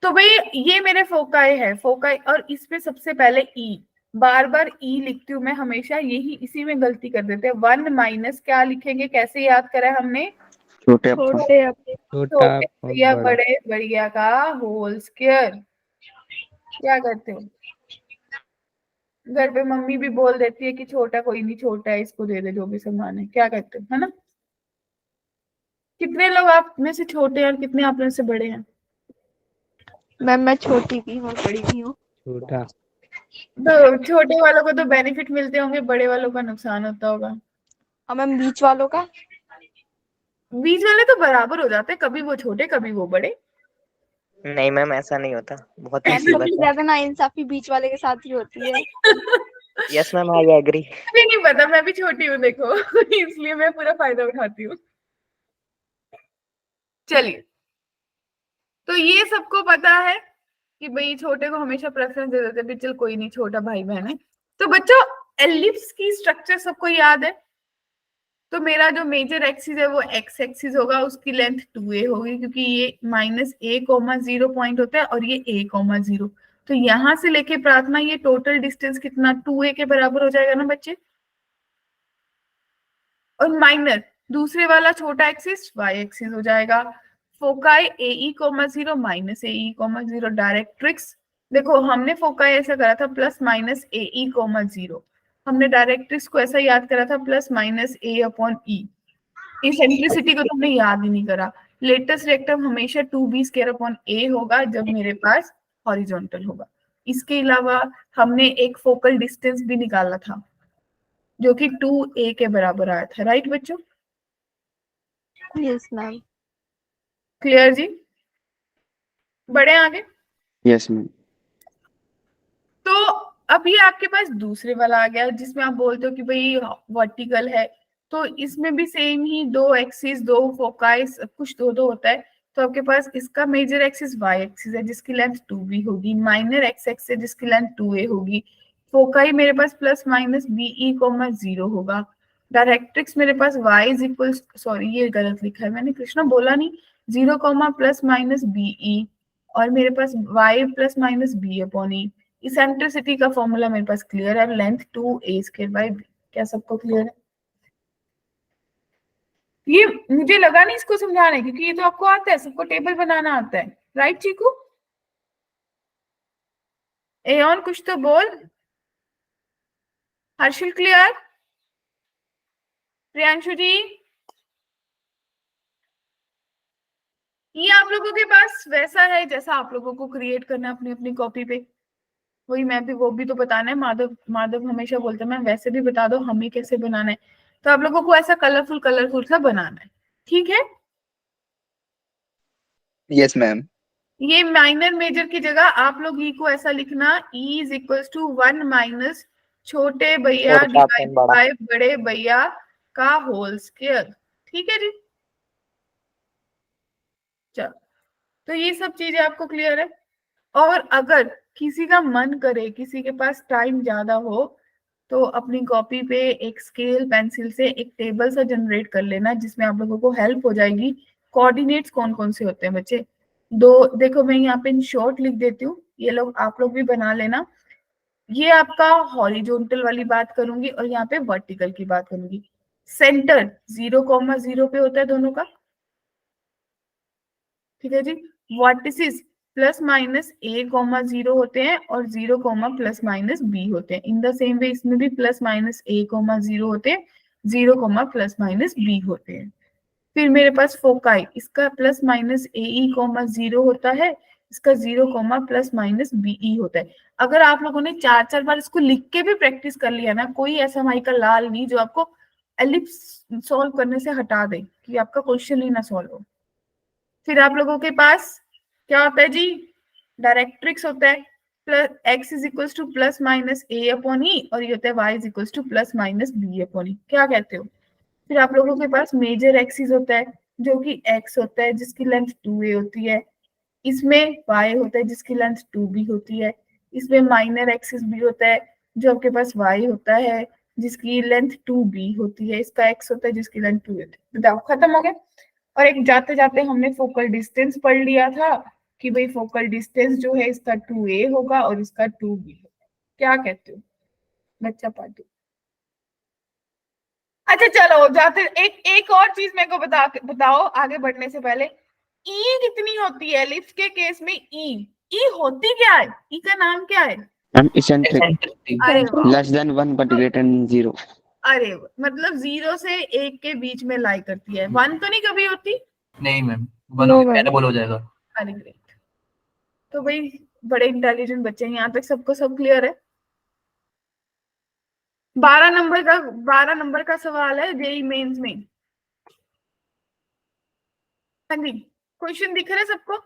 तो भाई ये मेरे फोकाई है, फोकाई, और इसमें सबसे पहले ई, बार बार ई लिखती हूँ मैं हमेशा, यही इसी में गलती कर देते हैं। 1 माइनस क्या लिखेंगे? कैसे याद करा हमने? छोटे अपॉन छोटे अपने छोटे या बड़े बढ़िया का होल स्क्वायर। क्या करते हो? घर पे मम्मी भी बोल देती है कि छोटा कोई नहीं, छोटा है इसको दे दे जो भी सामान है। क्या कहते हो, है ना? कितने लोग आप में से छोटे हैं और कितने आप में से बड़े हैं? मैम मैं छोटी भी हूँ बड़ी भी हूँ। छोटा। तो छोटे वालों को तो बेनिफिट मिलते होंगे, बड़े वालों का नुकसान होता होगा। और मैम बीच वालों का? बीच वाले तो बराबर हो जाते हैं, कभी वो छोटे कभी वो बड़े। नहीं मैम ऐसा नहीं होता, बहुत ऐसा मुसीबत सबसे है। ज्यादा ना इंसाफी बीच वाले के साथ ही होती है। Yes ma'am I agree. मुझे नहीं पता, मैं भी छोटी हूँ देखो इसलिए मैं पूरा फायदा उठाती हूँ। चलिए, तो ये सबको पता है कि भाई छोटे को हमेशा प्रेफरेंस दे देते हैं, चल कोई नहीं छोटा भाई बहन है। तो बच्चों एलिप्स की स्ट्रक्चर सबको याद है। तो मेरा जो मेजर एक्सिस है वो एक्स एक्सिस होगा, उसकी लेंथ 2a होगी क्योंकि ये -a,0 पॉइंट होता है और ये a,0। तो यहां से लेके प्रार्थना ये टोटल डिस्टेंस कितना 2a के बराबर हो जाएगा ना बच्चे। और माइनर दूसरे वाला छोटा एक्सिस y एक्सिस हो जाएगा। फोकाई ae, 0 -ae, 0 डायरेक्ट्रिक्स देखो हमने फोकाई ऐसा करा था प्लस माइनस ए ई कोमा 0, हमने डायरेक्ट्रिक्स को ऐसा याद करा था प्लस माइनस ए अपॉन ई। इसेंट्रिसिटी को तुमने याद ही नहीं करा। लेटेस्ट रेक्टम हमेशा 2b स्क्वायर अपॉन a होगा जब मेरे पास हॉरिजॉन्टल होगा। इसके अलावा हमने एक फोकल डिस्टेंस भी निकाला था जो कि 2a के बराबर आया था, राइट बच्चों? Yes ma'am. क्लियर जी? बढ़े आगे। Yes ma'am. तो अब ये आपके पास दूसरे वाला आ गया जिसमें आप बोलते हो कि भाई वर्टिकल है, तो इसमें भी सेम ही दो एक्सिस, दो फोकाई, कुछ दो दो होता है। तो आपके पास इसका मेजर एक्सिस वाई एक्सिस है जिसकी लेंथ 2b होगी, माइनर एक्स एक्सिस है जिसकी लेंथ 2a होगी, फोकाई मेरे पास प्लस माइनस बीई कोमा 0 होगा, डायरेक्ट्रिक्स मेरे पास y इज इक्वल, सॉरी ये गलत लिखा है मैंने, कृष्णा बोला नहीं, 0 कोमा प्लस माइनस बीई, और मेरे पास y plus minus B upon E. Eccentricity का फॉर्मूला मेरे पास क्लियर है, length 2a square by b। क्या सबको क्लियर है? ये मुझे लगा नहीं इसको समझाने, क्योंकि ये तो आपको आता है, सबको टेबल बनाना आता है, राइट चीकू? एयन कुछ तो बोल। हर्षिल क्लियर? प्रियांशु जी ये आप लोगों के पास वैसा है जैसा आप लोगों को क्रिएट करना है अपनी अपनी कॉपी पे, वही मैं भी, वो भी तो बताना है। माधव माधव हमेशा बोलता है मैम वैसे भी बता दो हमें कैसे बनाना है, तो आप लोगों को ऐसा कलरफुल कलरफुल सा बनाना है, ठीक है? Yes ma'am. ये माइनर मेजर की जगह आप लोग ई को ऐसा लिखना, E is equal to 1 minus छोटे भैया डिवाइड बाय बड़े भैया का होल स्क्वायर, ठीक है जी? चलो, तो ये सब चीजें आपको क्लियर है। और अगर किसी का मन करे, किसी के पास टाइम ज्यादा हो, तो अपनी कॉपी पे एक स्केल पेंसिल से एक टेबल सा जनरेट कर लेना जिसमें आप लोगों को हेल्प हो जाएगी। कोऑर्डिनेट्स कौन कौन से होते हैं बच्चे, दो देखो मैं यहाँ पे इन शॉर्ट लिख देती हूँ, ये लोग आप लोग भी बना लेना। ये आपका हॉरिजॉन्टल वाली बात करूंगी और यहाँ पे वर्टिकल की बात करूंगी। सेंटर 0,0 पे होता है दोनों का, ठीक है जी? वर्टिसेस प्लस माइनस a,0 होते हैं और 0, प्लस माइनस b होते हैं। इन द सेम वे इसमें भी प्लस माइनस a,0 होते हैं, 0, प्लस माइनस b होते हैं। फिर मेरे पास फोकाई, इसका प्लस माइनस AE,0 होता है, इसका 0, प्लस माइनस BE होता है। अगर आप लोगों ने 4-4 बार इसको लिख के भी प्रैक्टिस कर लिया ना, कोई ऐसा भाई का लाल नहीं जो आपको एलिप्स सॉल्व करने से हटा दे कि आपका क्वेश्चन ही ना सॉल्व हो। फिर आप लोगों के पास क्या होता है जी? डायरेक्ट्रिक्स होता है, plus x is equal to plus minus a upon E, और ये होता है y is equal to plus minus b upon E. क्या कहते हो? फिर आप लोगों के पास मेजर एक्सिस होता है जो कि x होता है जिसकी लेंथ 2a होती है, इसमें y होता है जिसकी लेंथ 2b होती है, इसमें माइनर एक्सिस भी होता है जो आपके पास y होता है जिसकी लेंथ 2b होती है, इसका x होता है जिसकी लेंथ 2 होती है। बताओ खत्म हो गया? और एक जाते जाते हमने फोकल डिस्टेंस पढ़ लिया था कि भाई फोकल डिस्टेंस जो है इसका 2a होगा और इसका 2b होगा। क्या कहते हो बच्चा पार्टी? अच्छा चलो जाते, एक और चीज मेरे को बताओ आगे बढ़ने से पहले, ई कितनी होती है एलिप्स के केस में? ई होती क्या है? ई का नाम क्या है? मैम इसेंट्रिक, अरे less than 1 but greater than 0। अरे मतलब 0 से 1 के बीच में लाई करती है, 1 तो नहीं कभी होती? नहीं मैम, No, ma'am. पैराबोला हो जाएगा। अरे ग्रेट, तो भाई बड़े इंटेलिजेंट बच्चे हैं, यहाँ तक सबको सब क्लियर है। 12 नंबर का सवाल है जेई मेंस में। हाँ जी, क्वेश्चन दिख रहा है सबको?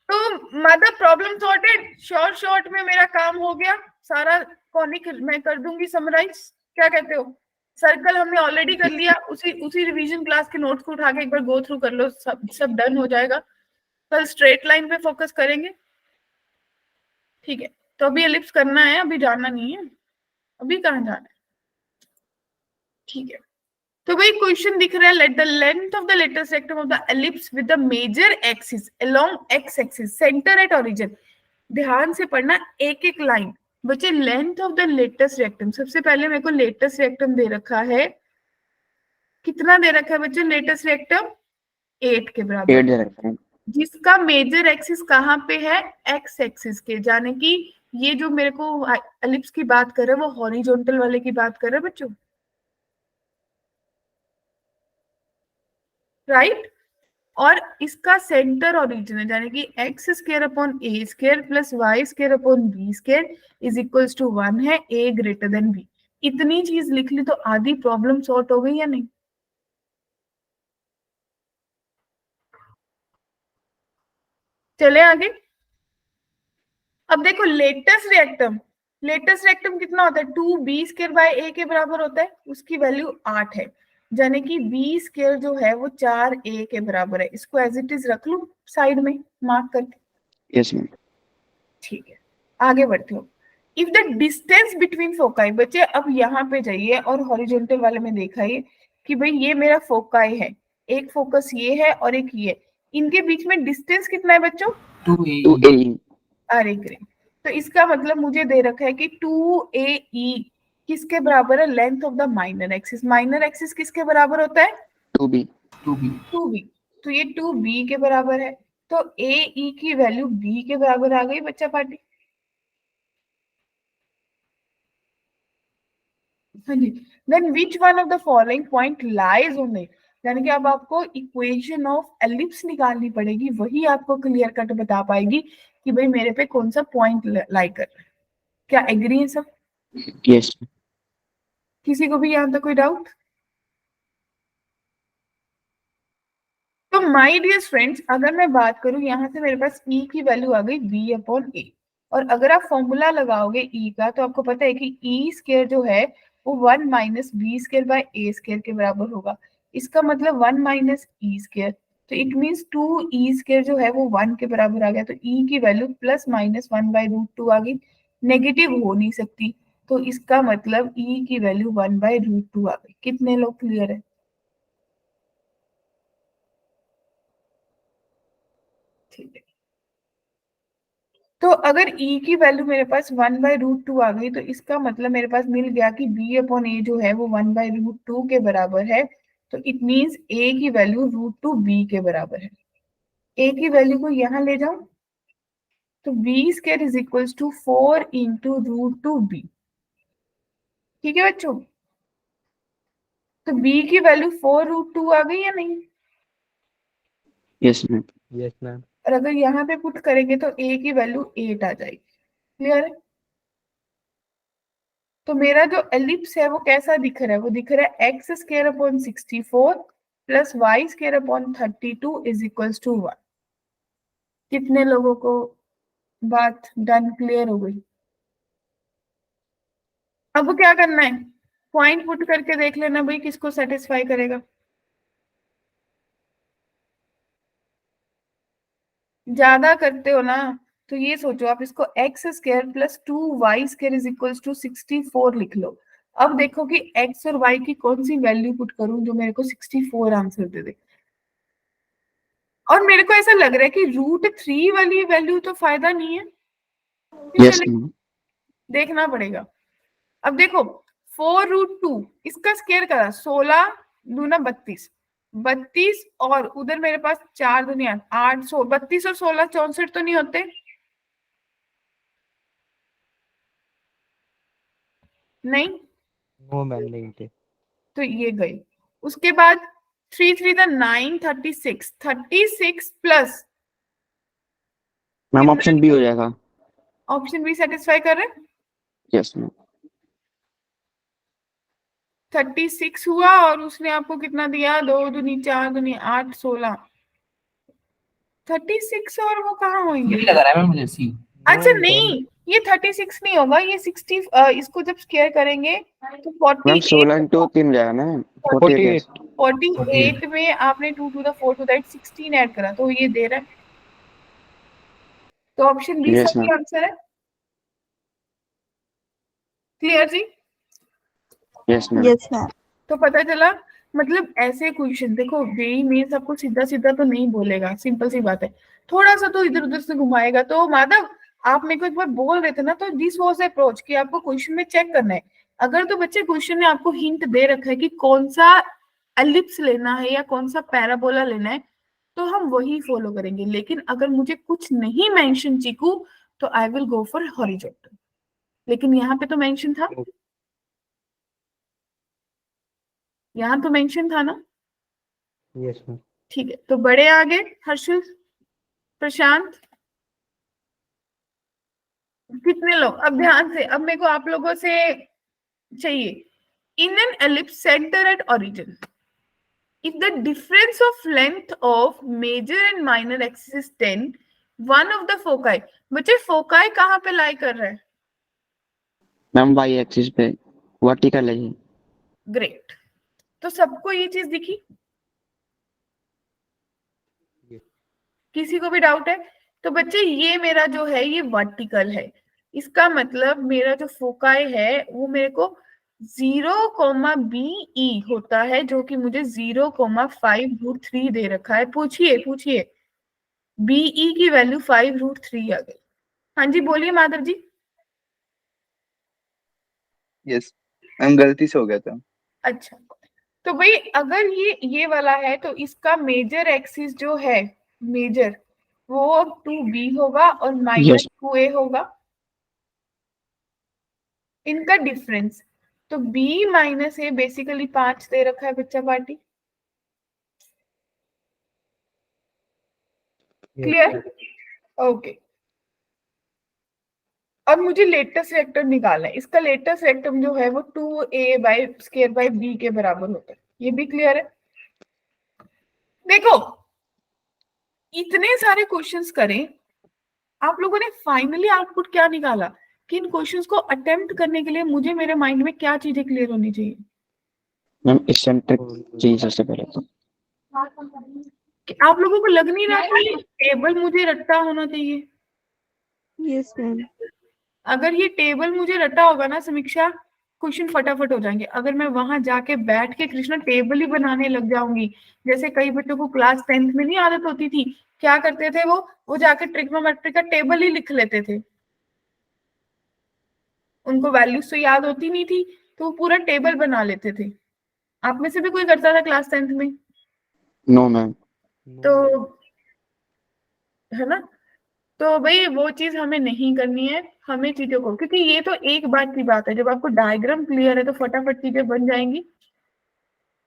तो मतलब प्रॉब्लम सॉर्टेड, शॉर्ट में मेरा काम हो गया सारा, कॉनिक मैं कर दूंगी समराइज। क्या कहते हो? सर्कल हमने ऑलरेडी कर लिया, उसी रिवीजन क्लास के नोट्स को उठा के एक बार गो थ्रू कर लो, सब डन हो जाएगा। कल स्ट्रेट लाइन पे फोकस करेंगे, ठीक है? तो अभी एलिप्स करना है, अभी जाना नहीं है। अभी कहाँ जाना है? ठीक है, तो भाई क्वेश्चन दिख रहा है, let the length of the latus rectum of the ellipse with the major axis along X axis center at origin. ध्यान से पढ़ना एक एक लाइन बच्चे। Length of the latus rectum, सबसे पहले मेरे को लेटेस्ट रेक्टम दे रखा है, कितना दे रखा है बच्चे लेटेस्ट रेक्टम? 8 के बराबर। 8 दे रखा है। जिसका मेजर एक्सिस कहाँ पे है, एक्स एक्सिस के, यानी कि ये जो मेरे को एलिप्स की बात कर रहे हैं वो हॉरिजॉन्टल वाले की बात कर रहे हैं बच्चों, राइट। और इसका सेंटर ओरिजिन है, यानी कि X square upon A square plus Y square upon B square is equals to 1 है, ए ग्रेटर देन बी। इतनी चीज लिख ली तो आधी प्रॉब्लम सॉर्ट हो गई या नहीं? चले आगे। अब देखो लेटेस्ट रिएक्टम कितना होता है, 2b स्क्वायर बाय a के बराबर होता है, उसकी वैल्यू 8 है, यानी कि b स्क्वायर जो है वो 4a के बराबर है। इसको एज इट इज रख लूं साइड में मार्क करके, यस मैम। ठीक है। आगे बढ़ते हो। If the distance between foci, बच्चे अब यहाँ पे जाइए और हॉरिजॉन्टल वाले में देखा ये कि भाई ये मेरा फोकाई है, एक फोकस ये है और एक ये, इनके बीच में डिस्टेंस कितना है बच्चों, 2AE। अरे ग्रेट। तो इसका मतलब मुझे दे रखा है कि 2AE किसके बराबर है, length of the minor axis. Minor axis किसके बराबर होता है, 2B। 2B। तो ये 2B के बराबर है, तो AE की वैल्यू B के बराबर आ गई बच्चा पार्टी। हाँ जी। Then which one of the following point lies on it, यानी कि अब आपको इक्वेशन ऑफ एलिप्स निकालनी पड़ेगी, वही आपको क्लियर कट बता पाएगी कि भाई मेरे पे कौन सा पॉइंट लाई कर रहा है। क्या एग्री है सब? यस। किसी को भी यहाँ तक कोई डाउट? तो माय डियर फ्रेंड्स, अगर मैं बात करूं यहाँ से मेरे पास E की वैल्यू आ गई B अपॉन A, और अगर आप फॉर्मूला लगाओगे E का तो आपको पता है कि E स्क्वायर जो है वो 1 minus B square by A square के बराबर होगा। इसका मतलब 1 माइनस ई स्क्वायर, तो इट मीन्स 2E स्क्वायर जो है वो 1 के बराबर आ गया। तो E की वैल्यू प्लस माइनस 1 बाय रूट 2 आ गई, नेगेटिव हो नहीं सकती, तो इसका मतलब E की वैल्यू 1 बाय रूट 2 आ गई। कितने लोग क्लियर है? ठीक है। तो अगर E की वैल्यू मेरे पास 1 बाय रूट 2 आ गई, तो इसका मतलब मेरे पास मिल गया कि B अपॉन ए जो है वो 1 बाय रूट 2 के बराबर है, तो इट मीन्स A की वैल्यू रूट 2 B के बराबर है। A की वैल्यू को यहाँ ले जाओ, तो B square is equals to 4 into root 2 B। ठीक है बच्चों, तो B की वैल्यू 4 रूट 2 आ गई या नहीं? Yes ma'am. Yes ma'am. और अगर यहाँ पे पुट करेंगे तो A की वैल्यू 8 आ जाएगी। क्लियर है? तो मेरा जो एलिप्स है वो कैसा दिख रहा है, वो दिख रहा है X square upon 64 plus Y square upon 32 is equals to 1। कितने लोगों को बात डन, क्लियर हो गई? अब क्या करना है, पॉइंट पुट करके देख लेना भाई किसको सेटिस्फाई करेगा। ज्यादा करते हो ना तो ये सोचो, आप इसको X square plus 2y square is equals to 64 लिख लो। अब देखो कि x और y की कौन सी वैल्यू पुट करूं जो मेरे को 64 आंसर दे दे। और मेरे को ऐसा लग रहा है कि रूट 3 वाली वैल्यू तो फायदा नहीं है, यस मैम। देखना पड़ेगा। अब देखो 4 रूट 2 इसका स्क्वायर करा, 16 दूना 32, 32 और उधर मेरे पास 4 दुनिया 8, 32 और 16 64 तो नहीं होते? नहीं, नो मैम नहीं थे। तो ये गई। उसके बाद 3 3 द 9, 36, 36 प्लस मैम ऑप्शन बी हो जाएगा। ऑप्शन बी सेटिस्फाई कर रहे हैं। Yes ma'am. 36 हुआ और उसने आपको कितना दिया, 2 दूनी 4 दूनी 8, 16, 36 और वो कहाँ होंगे? यही लग रहा है मैम मुझे सी। अच्छा नहीं, ये 36 नहीं होगा, ये 60, इसको जब स्क्वायर करेंगे तो मैम 16 48, इंटू 3 जाएगा ना मैम, 48। 48 में आपने 2 to the 4 to that 16 add करा तो ये दे रहा है। तो ऑप्शन बी यस सही मैम। आंसर है। क्लियर जी? Yes ma'am. Yes ma'am. तो पता चला, मतलब ऐसे क्वेश्चन देखो जेई मेंस आपको सीधा सीधा तो नहीं बोलेगा, सिंपल सी बात है, थोड़ा सा तो इधर उधर से घुमाएगा। तो माधव आप मेरे को एक बार बोल रहे थे ना, तो दिस वाज अप्रोच कि आपको क्वेश्चन में चेक करना है। अगर तो बच्चे क्वेश्चन ने आपको हिंट दे रखा है कि कौन सा एलिप्स लेना है या कौन सा पैराबोला लेना है, तो हम वही फॉलो करेंगे। लेकिन अगर मुझे कुछ नहीं मेंशन चीकू तो I will go for horizontal. लेकिन यहाँ पे तो मेंशन था, यहाँ तो मेंशन था ना। Yes ma'am. ठीक है, तो बड़े आगे हर्षिल, प्रशांत, कितने लोग? अब ध्यान से, अब मेरे को आप लोगों से चाहिए, in an ellipse centre at origin if the difference of length of major and minor axis is 10, one of the foci, बच्चे फोकाई कहाँ पे लाई कर रहा है? मैम वाई एक्सिस पे वर्टिकल है ये। ग्रेट, तो सबको ये चीज दिखी? किसी को भी डाउट है? तो बच्चे ये मेरा जो है ये वर्टिकल है, इसका मतलब मेरा जो फोकाई है वो मेरे को 0,BE होता है, जो कि मुझे 0,5√3 दे रखा है। पूछिए पूछिए, बीई की वैल्यू 5√3 आ गई। हाँ जी बोलिए माधव जी। यस मैम, गलती से हो गया था। अच्छा, तो भाई अगर ये वाला है तो इसका मेजर एक्सिस जो है, मेजर, वो 2B होगा और माइनस 2A होगा, इनका डिफरेंस। तो B माइनस A बेसिकली 5 दे रखा है बच्चा पार्टी। क्लियर? ओके, अब मुझे लेटेस्ट वेक्टर निकालना है। इसका लेटेस्ट वेक्टर जो है वो 2A/² B के बराबर होता है। ये भी क्लियर है? देखो, इतने सारे क्वेश्चंस करें, आप लोगों ने फाइनली आउटपुट क्या निकाला कि इन क्वेश्चंस को अटेम्प्ट करने के लिए मुझे मेरे माइंड में क्या चीजें क्लियर होनी चाहिए? मैम इसेंट्रिक चाहिए सबसे पहले तो। कि आप लोगों को लग नहीं रहा कि टेबल मुझे रट्टा होना चाहिए? Yes ma'am. अगर ये टेबल मुझे रटा होगा ना समीक्षा, क्वेश्चन फटाफट हो जाएंगे। अगर मैं वहां जाके बैठ के कृष्णा टेबल ही बनाने लग जाऊंगी, जैसे कई बच्चों को क्लास 10th में नहीं आदत होती थी, क्या करते थे वो जाके ट्रिग्नोमेट्री का टेबल ही लिख लेते थे। उनको वैल्यूज तो याद होती नहीं थी, तो वो पूरा टेबल बना लेते थे। आप में से भी कोई करता था क्लास 10th में? No ma'am. तो है ना, तो भाई वो चीज हमें नहीं करनी है। हमें चीजों को, क्योंकि ये तो एक बात की बात है, जब आपको डायग्राम क्लियर है तो फटाफट चीजें बन जाएंगी।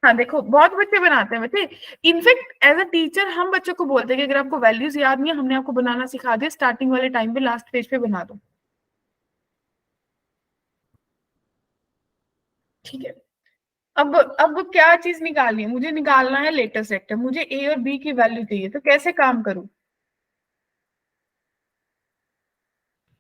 हाँ देखो, बहुत बच्चे बनाते हैं बच्चे। इनफेक्ट एज अ टीचर हम बच्चों को बोलते हैं कि अगर आपको वैल्यूज याद नहीं है, हमने आपको बनाना सिखा दिया, स्टार्टिंग वाले टाइम पे लास्ट पेज पे बना दो। ठीक है, अब क्या चीज निकालनी है? मुझे निकालना है लेटेस्ट वेक्टर। मुझे ए और बी की वैल्यू चाहिए, तो कैसे काम करूं?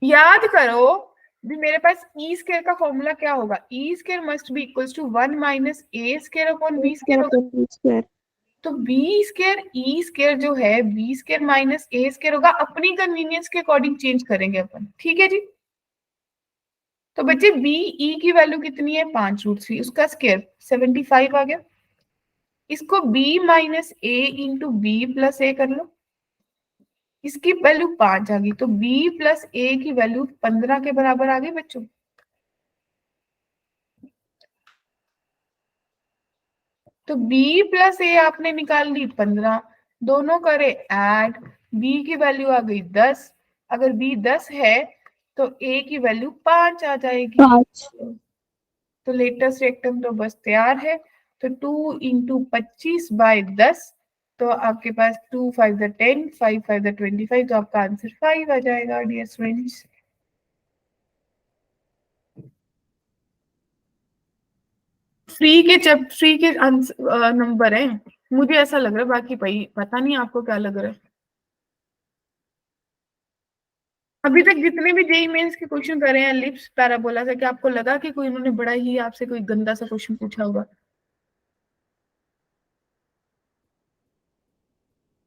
याद करो भी, मेरे पास ई स्क्वायर का फॉर्मूला क्या होगा? E square must be equals to 1 minus A square upon B square. तो बी स्क्वायर ई स्क्वायर जो है, बी स्क्वायर माइनस ए स्क्वायर होगा। अपनी कन्वीनियंस के अकॉर्डिंग चेंज करेंगे अपन, ठीक है जी। तो बच्चे बी ई की वैल्यू कितनी है? 5√3, उसका स्क्वायर 75 आ गया। इसको b माइनस ए इंटू बी प्लस ए कर लो, इसकी वैल्यू 5 आ गई। तो b प्लस ए की वैल्यू 15 के बराबर आ गई बच्चों। तो b प्लस ए आपने निकाल ली 15, दोनों करे ऐड, b की वैल्यू आ गई 10। अगर b 10 है तो a की वैल्यू 5 आ जाएगी। 5। तो लेटेस्ट वेक्टर तो बस तैयार है। तो 2 इंटू 25/10, तो आपके पास 2 5 10, 5 5 25, तो आपका आंसर 5 आ जाएगा डियर स्टूडेंट्स। फ्री के नंबर है, मुझे ऐसा लग रहा है, बाकी भाई पता नहीं आपको क्या लग रहा है। अभी तक जितने भी जेई मेंस के क्वेश्चन कर रहे हैं एलिप्स पैराबोला से, क्या आपको लगा कि कोई उन्होंने बड़ा ही आपसे कोई गंदा सा क्वेश्चन पूछा होगा?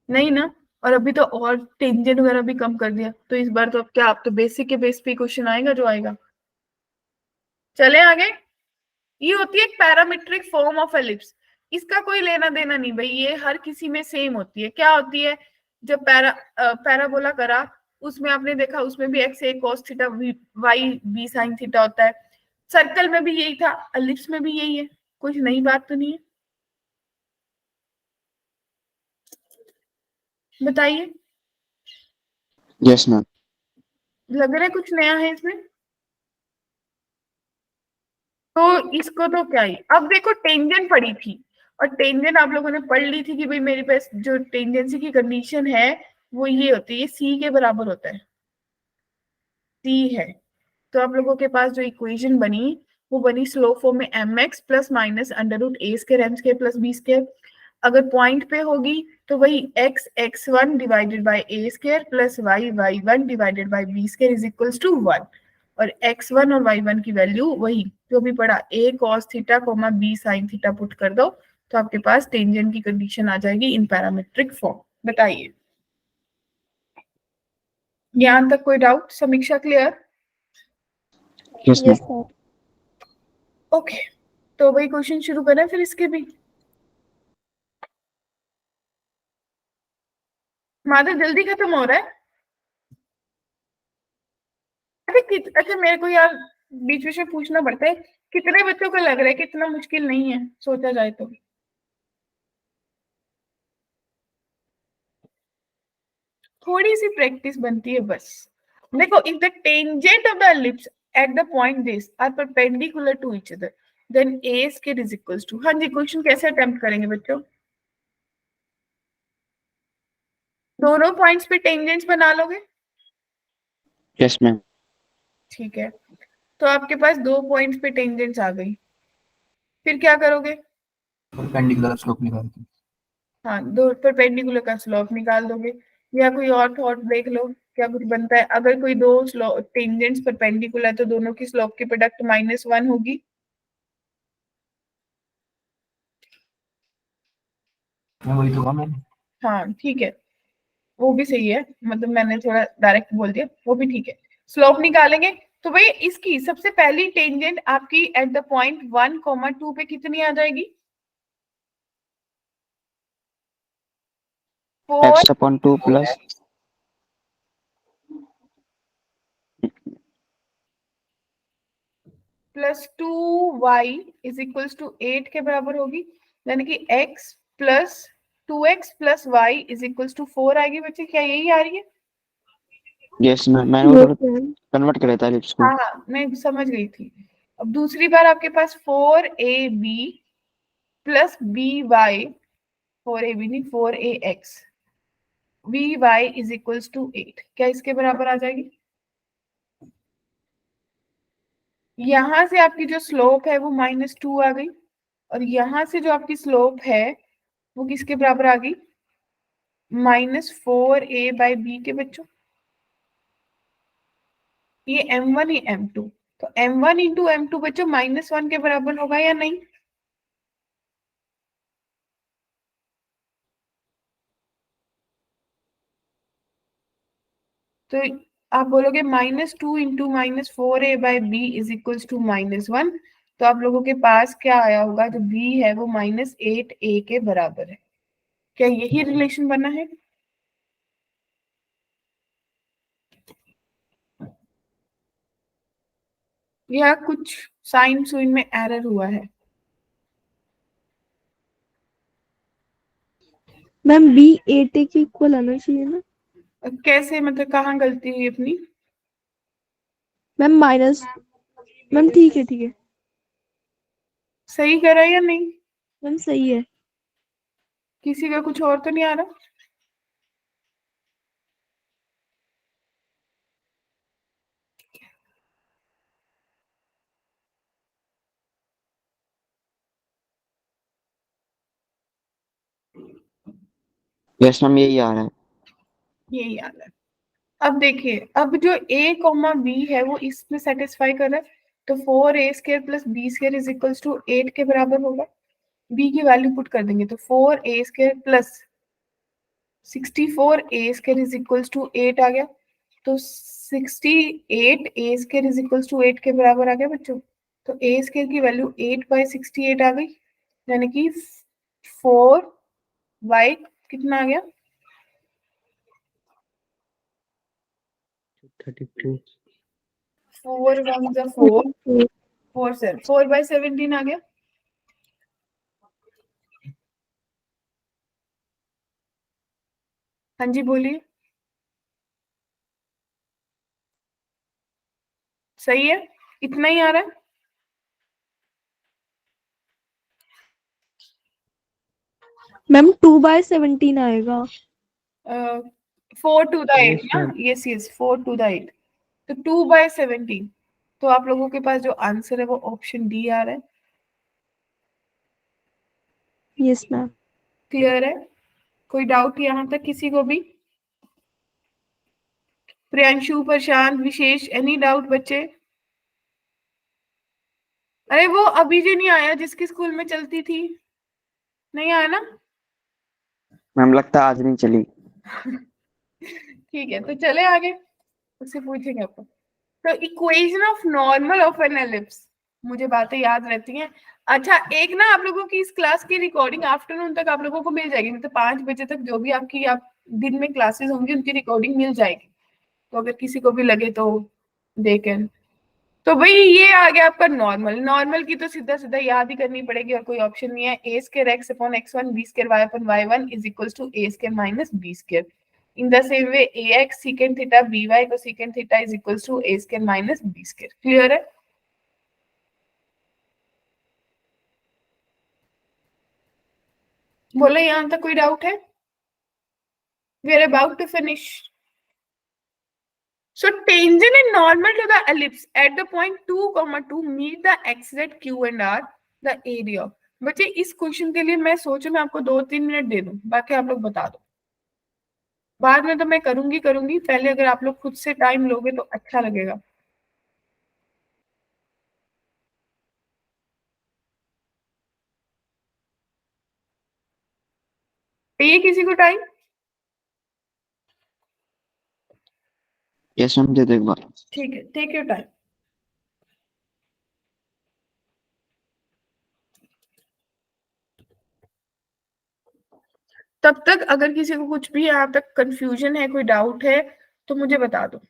नहीं ना। और अभी तो और टेंजेंट वगैरह भी कम कर दिया, तो इस बार तो अब क्या, आप तो बेसिक के बेस पे क्वेश्चन आएगा जो आएगा। चले आगे। ये होती है एक पैरामीट्रिक फॉर्म ऑफ एलिप्स। इसका कोई लेना देना नहीं भाई, ये हर किसी में सेम होती है। क्या होती है? जब पैराबोला करा, उसमें आपने देखा, उसमें भी X A cos theta Y B sine theta होता है। सर्कल में भी यही था, एलिप्स में भी यही है, कुछ नई बात तो नहीं है। बताइए, यस मैम। लग रहा है कुछ नया है इसमें? तो इसको तो क्या ही, अब देखो टेंजेंट पड़ी थी और टेंजेंट आप लोगों ने पढ़ ली थी कि भाई मेरे पास जो टेंजेंसी की कंडीशन है वो ये होती है, सी के बराबर होता है, सी है। तो आप लोगों के पास जो इक्वेशन बनी वो बनी स्लोप फॉर्म में M X plus minus under root A square M square plus B square. अगर पॉइंट पे होगी तो वही X X one divided by A square plus Y Y one divided by B square is equals to one. और x1 और y1 की value वही जो भी पड़ा, a cos theta coma b sin theta put कर दो तो आपके पास टेंजेंट की कंडीशन आ जाएगी इन पैरामेट्रिक फॉर्म। बताइए, यहाँ तक कोई डाउट? समीक्षा clear? Yes ma'am. Yes sir. Okay, तो भाई क्वेश्चन शुरू करें फिर इसके भी। माधव जल्दी खत्म हो रहा है। अच्छा मेरे को यार बीच बीच में पूछना पड़ता है, कितने बच्चों को लग रहा है कि इतना मुश्किल नहीं है सोचा जाए तो? थोड़ी सी प्रैक्टिस बनती है बस। देखो, if the tangent of the ellipse at the point this are perpendicular to each other then A square is equals to, हाँ जी क्वेश्चन कैसे अटेम्प्ट करेंगे बच्चों? दोनों पॉइंट्स पे टेंजेंट्स बना लोगे? Yes ma'am. ठीक है, तो आपके पास दो पॉइंट्स पे टेंजेंट्स आ गई, फिर क्या करोगे? परपेंडिकुलर स्लोप निकालते हैं। हाँ, दो परपेंडिकुलर का स्लोप निकाल दोगे, या कोई और थॉट देख लो क्या कुछ बनता है। अगर कोई दो टेंजेंट्स परपेंडिकुलर है तो दोनों की स्लोप की प्रोडक्ट -1 होगी। मैं वही तो कहा मैंने। हाँ ठीक है, वो भी सही है, मतलब मैंने थोड़ा डायरेक्ट बोल दिया, वो भी ठीक है। स्लोप निकालेंगे तो भाई इसकी सबसे पहली टेंजेंट आपकी एट द पॉइंट 1, 2 पे कितनी आ जाएगी? 4 x/2 plus plus 2y is equals to 8 के बराबर होगी, यानी कि x प्लस 2x प्लस वाई इज इक्वल्स टू 4 आएगी। बच्चे क्या यही आ रही है? Yes ma'am. मैंने वो थोड़ा कन्वर्ट कर था एलिप्स को। हाँ हाँ मैं समझ गई थी। अब दूसरी बार आपके पास 4ab प्लस by 4ab नहीं 4ax vy is equals to 8, क्या इसके बराबर आ जाएगी? यहां से आपकी जो स्लोप है वो -2 आ गई, और यहां से जो आपकी स्लोप है वो किसके बराबर आ गई? -4a/b के बच्चों। ये m1 ये m2, तो m1 इंटू m2 बच्चों -1 के बराबर होगा या नहीं? तो आप बोलोगे -2 into -4a/b is equals to -1, तो आप लोगों के पास क्या आया होगा? जो b है वो -8a के बराबर है। क्या यही रिलेशन बना है? या कुछ साइन सुइन में एरर हुआ है? मैम बी 8 के इक्वल आना चाहिए ना। कैसे, मतलब कहाँ गलती हुई अपनी? मैम माइनस, मैम ठीक है ठीक है। सही करा या नहीं? मैम सही है। किसी का कुछ और तो नहीं आ रहा? यस मैम यही आ रहा है। यही आ रहा है। अब देखिए, अब जो a कॉमा b है वो इसमें सेटिस्फाई कर रहा है, तो 4a² plus b² is equals to 8 के बराबर होगा। b की वैल्यू पुट कर देंगे तो 4a² plus 64a² is equals to 8 आ गया, तो 68a² इज इक्वल्स टू 8 के बराबर आ गया बच्चों। तो a² की वैल्यू 8/68 आ गई, यानी कि 4y कितना आ गया? 32। 4 1 4 4 7 4/17 आ गया। हाँ जी बोलिए। सही है, इतना ही आ रहा मैम 2/17 आएगा। है। 4 to the 8 Yes, ना, ma'am. Yes yes 4 to the 8, तो 2/17। तो आप लोगों के पास जो आंसर है वो ऑप्शन डी आ रहा है। Yes ma'am. क्लियर है? कोई डाउट यहाँ तक किसी को भी? प्रियांशु, प्रशांत, विशेष, एनी डाउट बच्चे? अरे वो अभी जो नहीं आया जिसकी स्कूल में चलती थी, नहीं आया ना? मैम लगता है आज नहीं चली। ठीक है, तो चले आगे, उससे पूछेंगे आपको। तो equation of normal of an ellipse, मुझे बातें याद रहती हैं। अच्छा, एक ना आप लोगों की इस क्लास की रिकॉर्डिंग आफ्टरनून तक आप लोगों को मिल जाएगी, मतलब 5 बजे तक जो भी आपकी आप दिन में क्लासेस होंगी उनकी रिकॉर्डिंग मिल जाएगी। तो अगर किसी को भी लगे तो देखें। तो भाई ये आ गया आपका नॉर्मल। नॉर्मल की तो सीधा सीधा याद ही करनी पड़ेगी और कोई ऑप्शन नहीं है। A square X upon x1 B square Y upon y1 is equals to A square minus B square. In the same way A X secant theta B Y को secant theta is equals to A square minus B square. Clear है? बोलो यहाँ तक कोई doubt है? We are about to finish. So tangent and normal to the ellipse at the point 2, 2 meet the x, z, q and r, the area। बच्चे इस question के लिए मैं सोचूं मैं आपको 2-3 मिनट दे दूं, बाकी आप लोग बता दो। बाद में तो मैं करूंगी, पहले अगर आप लोग खुद से टाइम लोगे तो अच्छा लगेगा। चाहिए किसी को टाइम? यस मैम दे दो एक बार। ठीक है, टेक योर टाइम। तब तक अगर किसी को कुछ भी यहाँ तक कंफ्यूजन है, कोई डाउट है, तो मुझे बता दो।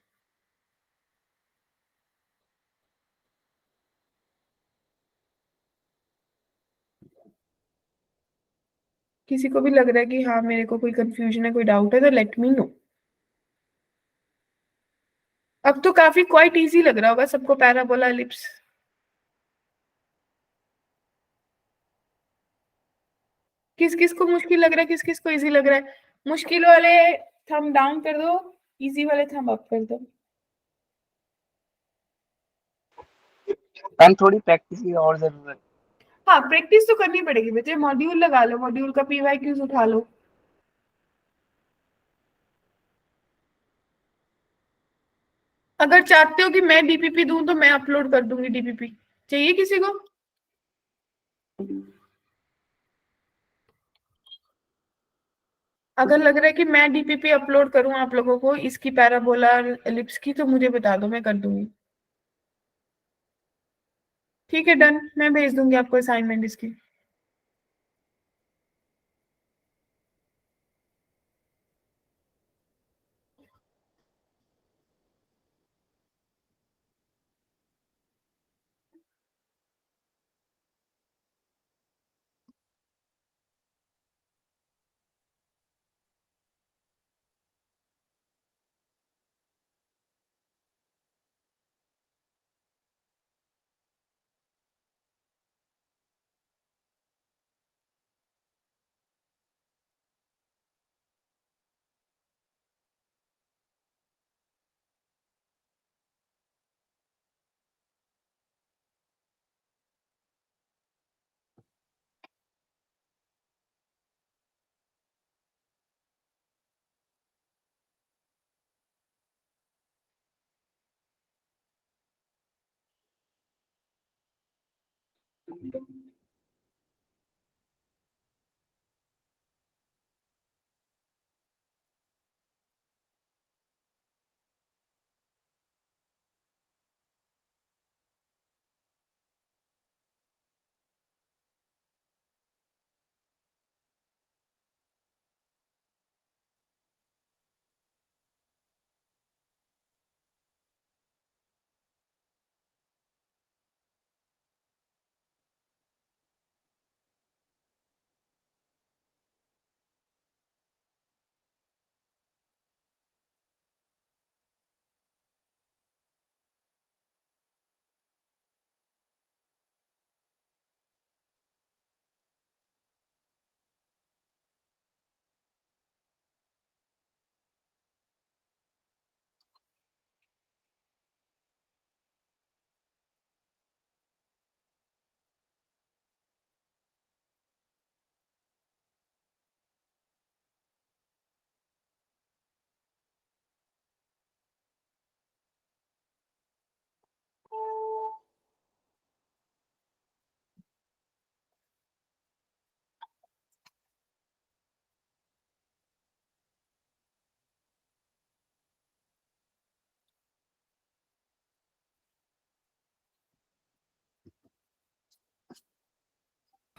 किसी को भी लग रहा है कि हाँ मेरे को कोई कंफ्यूजन है, कोई डाउट है, तो लेट मी नो। अब तो काफी क्वाइट इजी लग रहा होगा सबको पैराबोला एलिप्स। किस किस को मुश्किल लग रहा है, किस किस को इजी लग रहा है? मुश्किल वाले थंब डाउन कर दो, इजी वाले थंब अप कर दो। मैम थोड़ी प्रैक्टिस की और जरूरत। हाँ, प्रैक्टिस तो करनी पड़ेगी बच्चे। मॉड्यूल लगा लो, मॉड्यूल का पीवाईक्यूज उठा लो। अगर चाहते हो कि मैं डीपीपी दूं तो मैं अपलोड कर दूंगी डीपीपी। चाहिए किसी को? अगर लग रहा है कि मैं डीपीपी अपलोड करूं आप लोगों को इसकी पैराबोला एलिप्स की, तो मुझे बता दो, मैं कर दूंगी। ठीक है, डन। मैं भेज दूंगी आपको असाइनमेंट इसकी।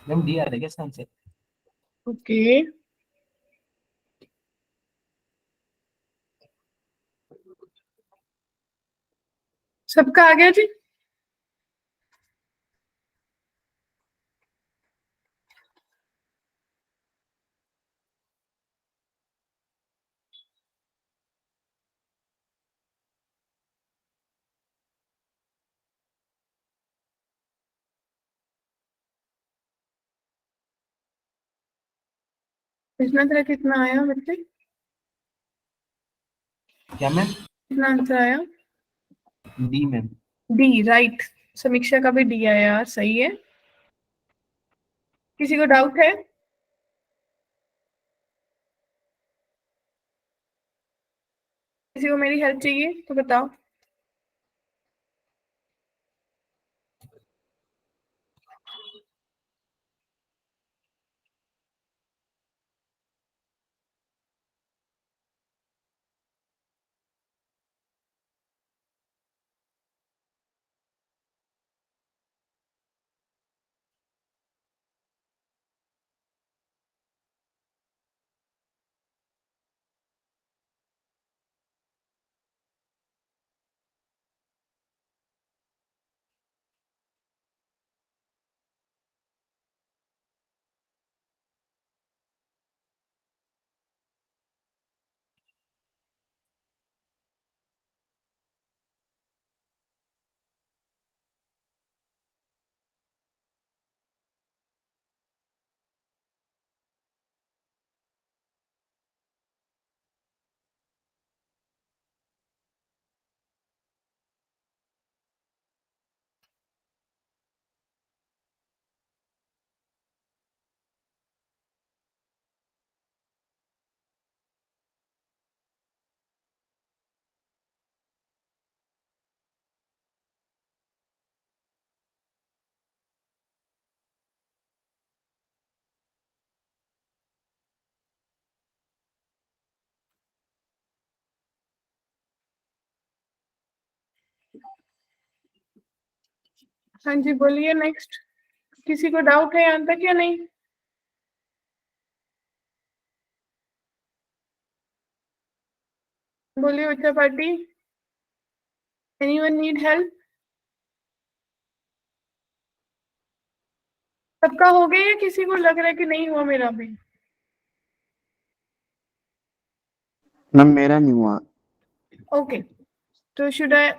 मैम डी आ रहा है क्या इसका आंसर? ओके, सबका आ गया जी? पिछला तरह कितना आया बच्चे? क्या मैम? कितना आंसर आया? D ma'am. D, right. समीक्षा का भी डी आया यार, सही है। किसी को डाउट है? किसी को मेरी हेल्प चाहिए तो बताओ। हाँ जी, बोलिए नेक्स्ट। किसी को डाउट है यहाँ तक या नहीं? बोलिए बच्चा पार्टी। Anyone need help? सबका हो गया या किसी को लग रहा है कि नहीं हुआ मेरा भी? मैम मेरा नहीं हुआ। ओके, तो should I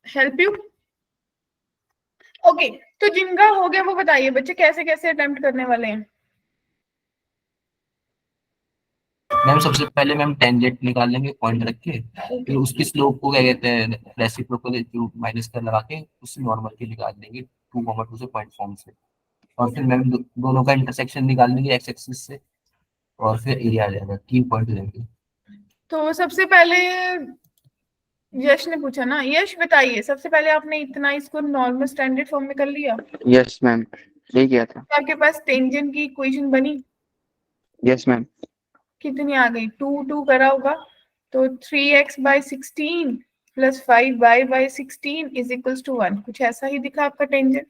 help you? Okay, तो जिनका हो गया वो बताइए बच्चे, कैसे कैसे अटेम्प्ट करने वाले हैं? मैम सबसे पहले मैम टेंजेंट निकाल लेंगे पॉइंट रख के, फिर उसकी स्लोप को क्या कहते हैं रेसिप्रोकल जो माइनस कर लगा के उससे नॉर्मल की निकाल देंगे 2,2 से पॉइंट फॉर्म से, और फिर मैम दोनों का इंटरसेक्शन निकाल लेंगे एक्स एक्सिस से, और फिर एरिया आ जाएगा 3 पॉइंट लेंगे। तो सबसे पहले यश ने पूछा ना, यश बताइए, सबसे पहले आपने इतना इसको नॉर्मल स्टैंडर्ड फॉर्म में कर लिया? यस मैम, सही किया था। आपके पास टेंजेंट की इक्वेशन बनी? Yes ma'am. कितनी आ गई? 2 करा होगा, तो 3x/16 plus 5y/16 is equals to 1। कुछ ऐसा ही दिखा आपका टेंजेंट?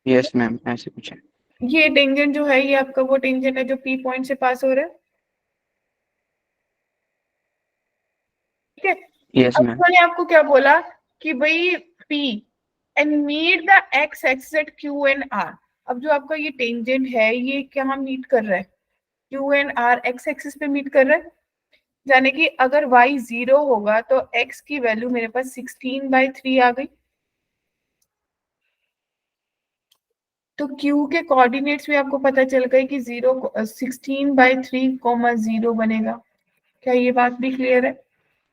यस मैम, ऐसे कुछ है। ये टेंजेंट जो है ये आपका वो टेंजेंट है जो P पॉइंट से पास हो रहा है, ठीक है? यस अब मैम। मैंने आपको क्या बोला कि भाई P and meet the x axis at Q and R। अब जो आपका ये टेंजेंट है ये क्या मीट कर रहा है? Q and R x axis पे मीट कर रहा है, यानी कि अगर y 0 होगा तो x की वैल्यू मेरे पास 16/3 आ गई। तो Q के कोऑर्डिनेट्स भी आपको पता चल गए कि 16/3, 0 बनेगा। क्या ये बात भी क्लियर है?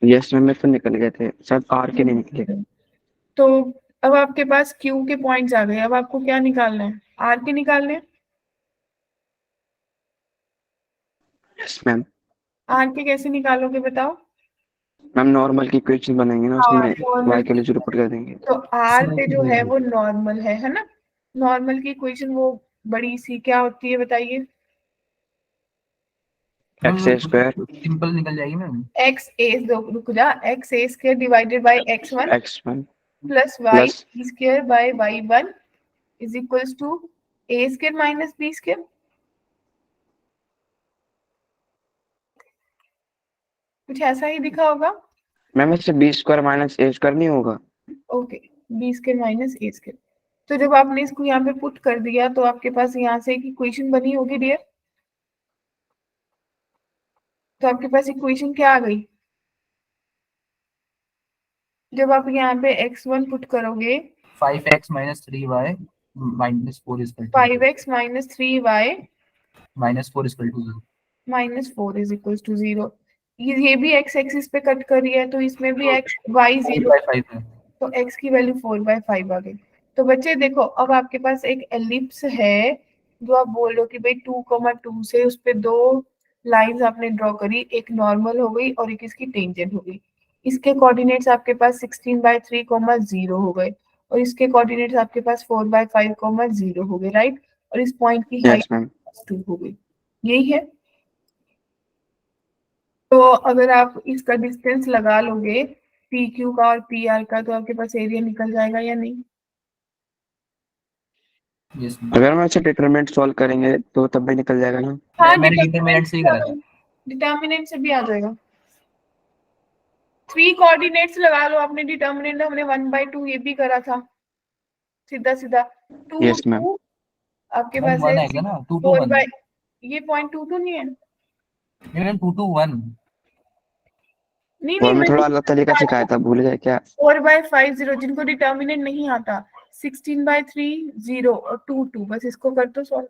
यस मैम, मेरे तो निकल गए थे, शायद आर के नहीं निकले। तो अब आपके पास Q के पॉइंट्स आ गए, अब आपको क्या निकालना है? R के निकालने हैं। Yes ma'am. R के कैसे निकालोगे बताओ? मैम नॉर्मल की इक्वेशन बनाएंगे ना, हाँ, उसमें y के लिए पुट कर देंगे। तो R पे जो है वो नॉर्मल है ना? नॉर्मल की इक्वेशन वो बड़ी सी क्या होती है बताइए? एक्स ए स्क्वायर सिंपल निकल जाएगी मैम। एक्स ए, रुक जा, x a square divided by x1 x1 plus Y square by y1 is equals to A square minus B square. कुछ ऐसा ही दिखा होगा। मैम इससे बी स्क्वायर माइनस ए स्क्वायर नहीं होगा? ओके, बी स्क्वायर माइनस ए स्क्वायर। तो जब आपने इसको यहाँ पे पुट कर दिया तो आपके पास यहाँ से एक इक्वेशन बनी होगी डियर। तो आपके पास इक्वेशन क्या आ गई जब आप यहाँ पे x1 पुट करोगे? 5x minus 3y minus 4 is equal to 5x minus 3y minus 4 is equal to 0. Minus 4 is equal to 0। ये भी x एक्सिस पे कट कर रही है तो इसमें भी x y 4 0, by 5 है। तो x की वैल्यू 4/5 आ गई। तो बच्चे देखो, अब आपके पास एक एलिप्स है जो आप बोल रहे हो कि भाई 2,2 से उस पे दो लाइंस आपने ड्रॉ करी, एक नॉर्मल हो गई और एक इसकी टेंजेंट हो गई। इसके कोऑर्डिनेट्स आपके पास 16/3, 0 हो गए और इसके कोऑर्डिनेट्स आपके पास 4/5, 0 हो गए, राइट। और इस पॉइंट की यस हाइट मैम। 2 हो गई। यही है। तो अगर आप इसका डिस्टेंस लगा लोगे पी क्यू का और पी आर का तो आपके पास एरिया निकल जाएगा या नहीं? Yes, अगर हम ऐसे डिटरमिनेंट सॉल्व करेंगे तो तब भी निकल जाएगा ना? हाँ, मैंने डिटरमिनेंट से ही करा था। डिटर्मिनेंट से भी आ जाएगा। 3 कोऑर्डिनेट्स लगा लो आपने, डिटर्मिनेंट हमने 1/2 ये भी करा था सीधा सीधा। 2 यस मैम। 2 आपके मैम पास 1 है आएगा ना 2 to 4 1 बाय, ये पॉइंट 2 नहीं है। नहीं मैम 2 to 1 नहीं वो नहीं, हमें मैं थोड़ा अलग तरीका सिखाया था, भूल गए क्या? 4/5 0 जिनको डिटर्मिनेंट नहीं आता, 16/3 0 और 2 2, बस इसको कर दो सॉल्व।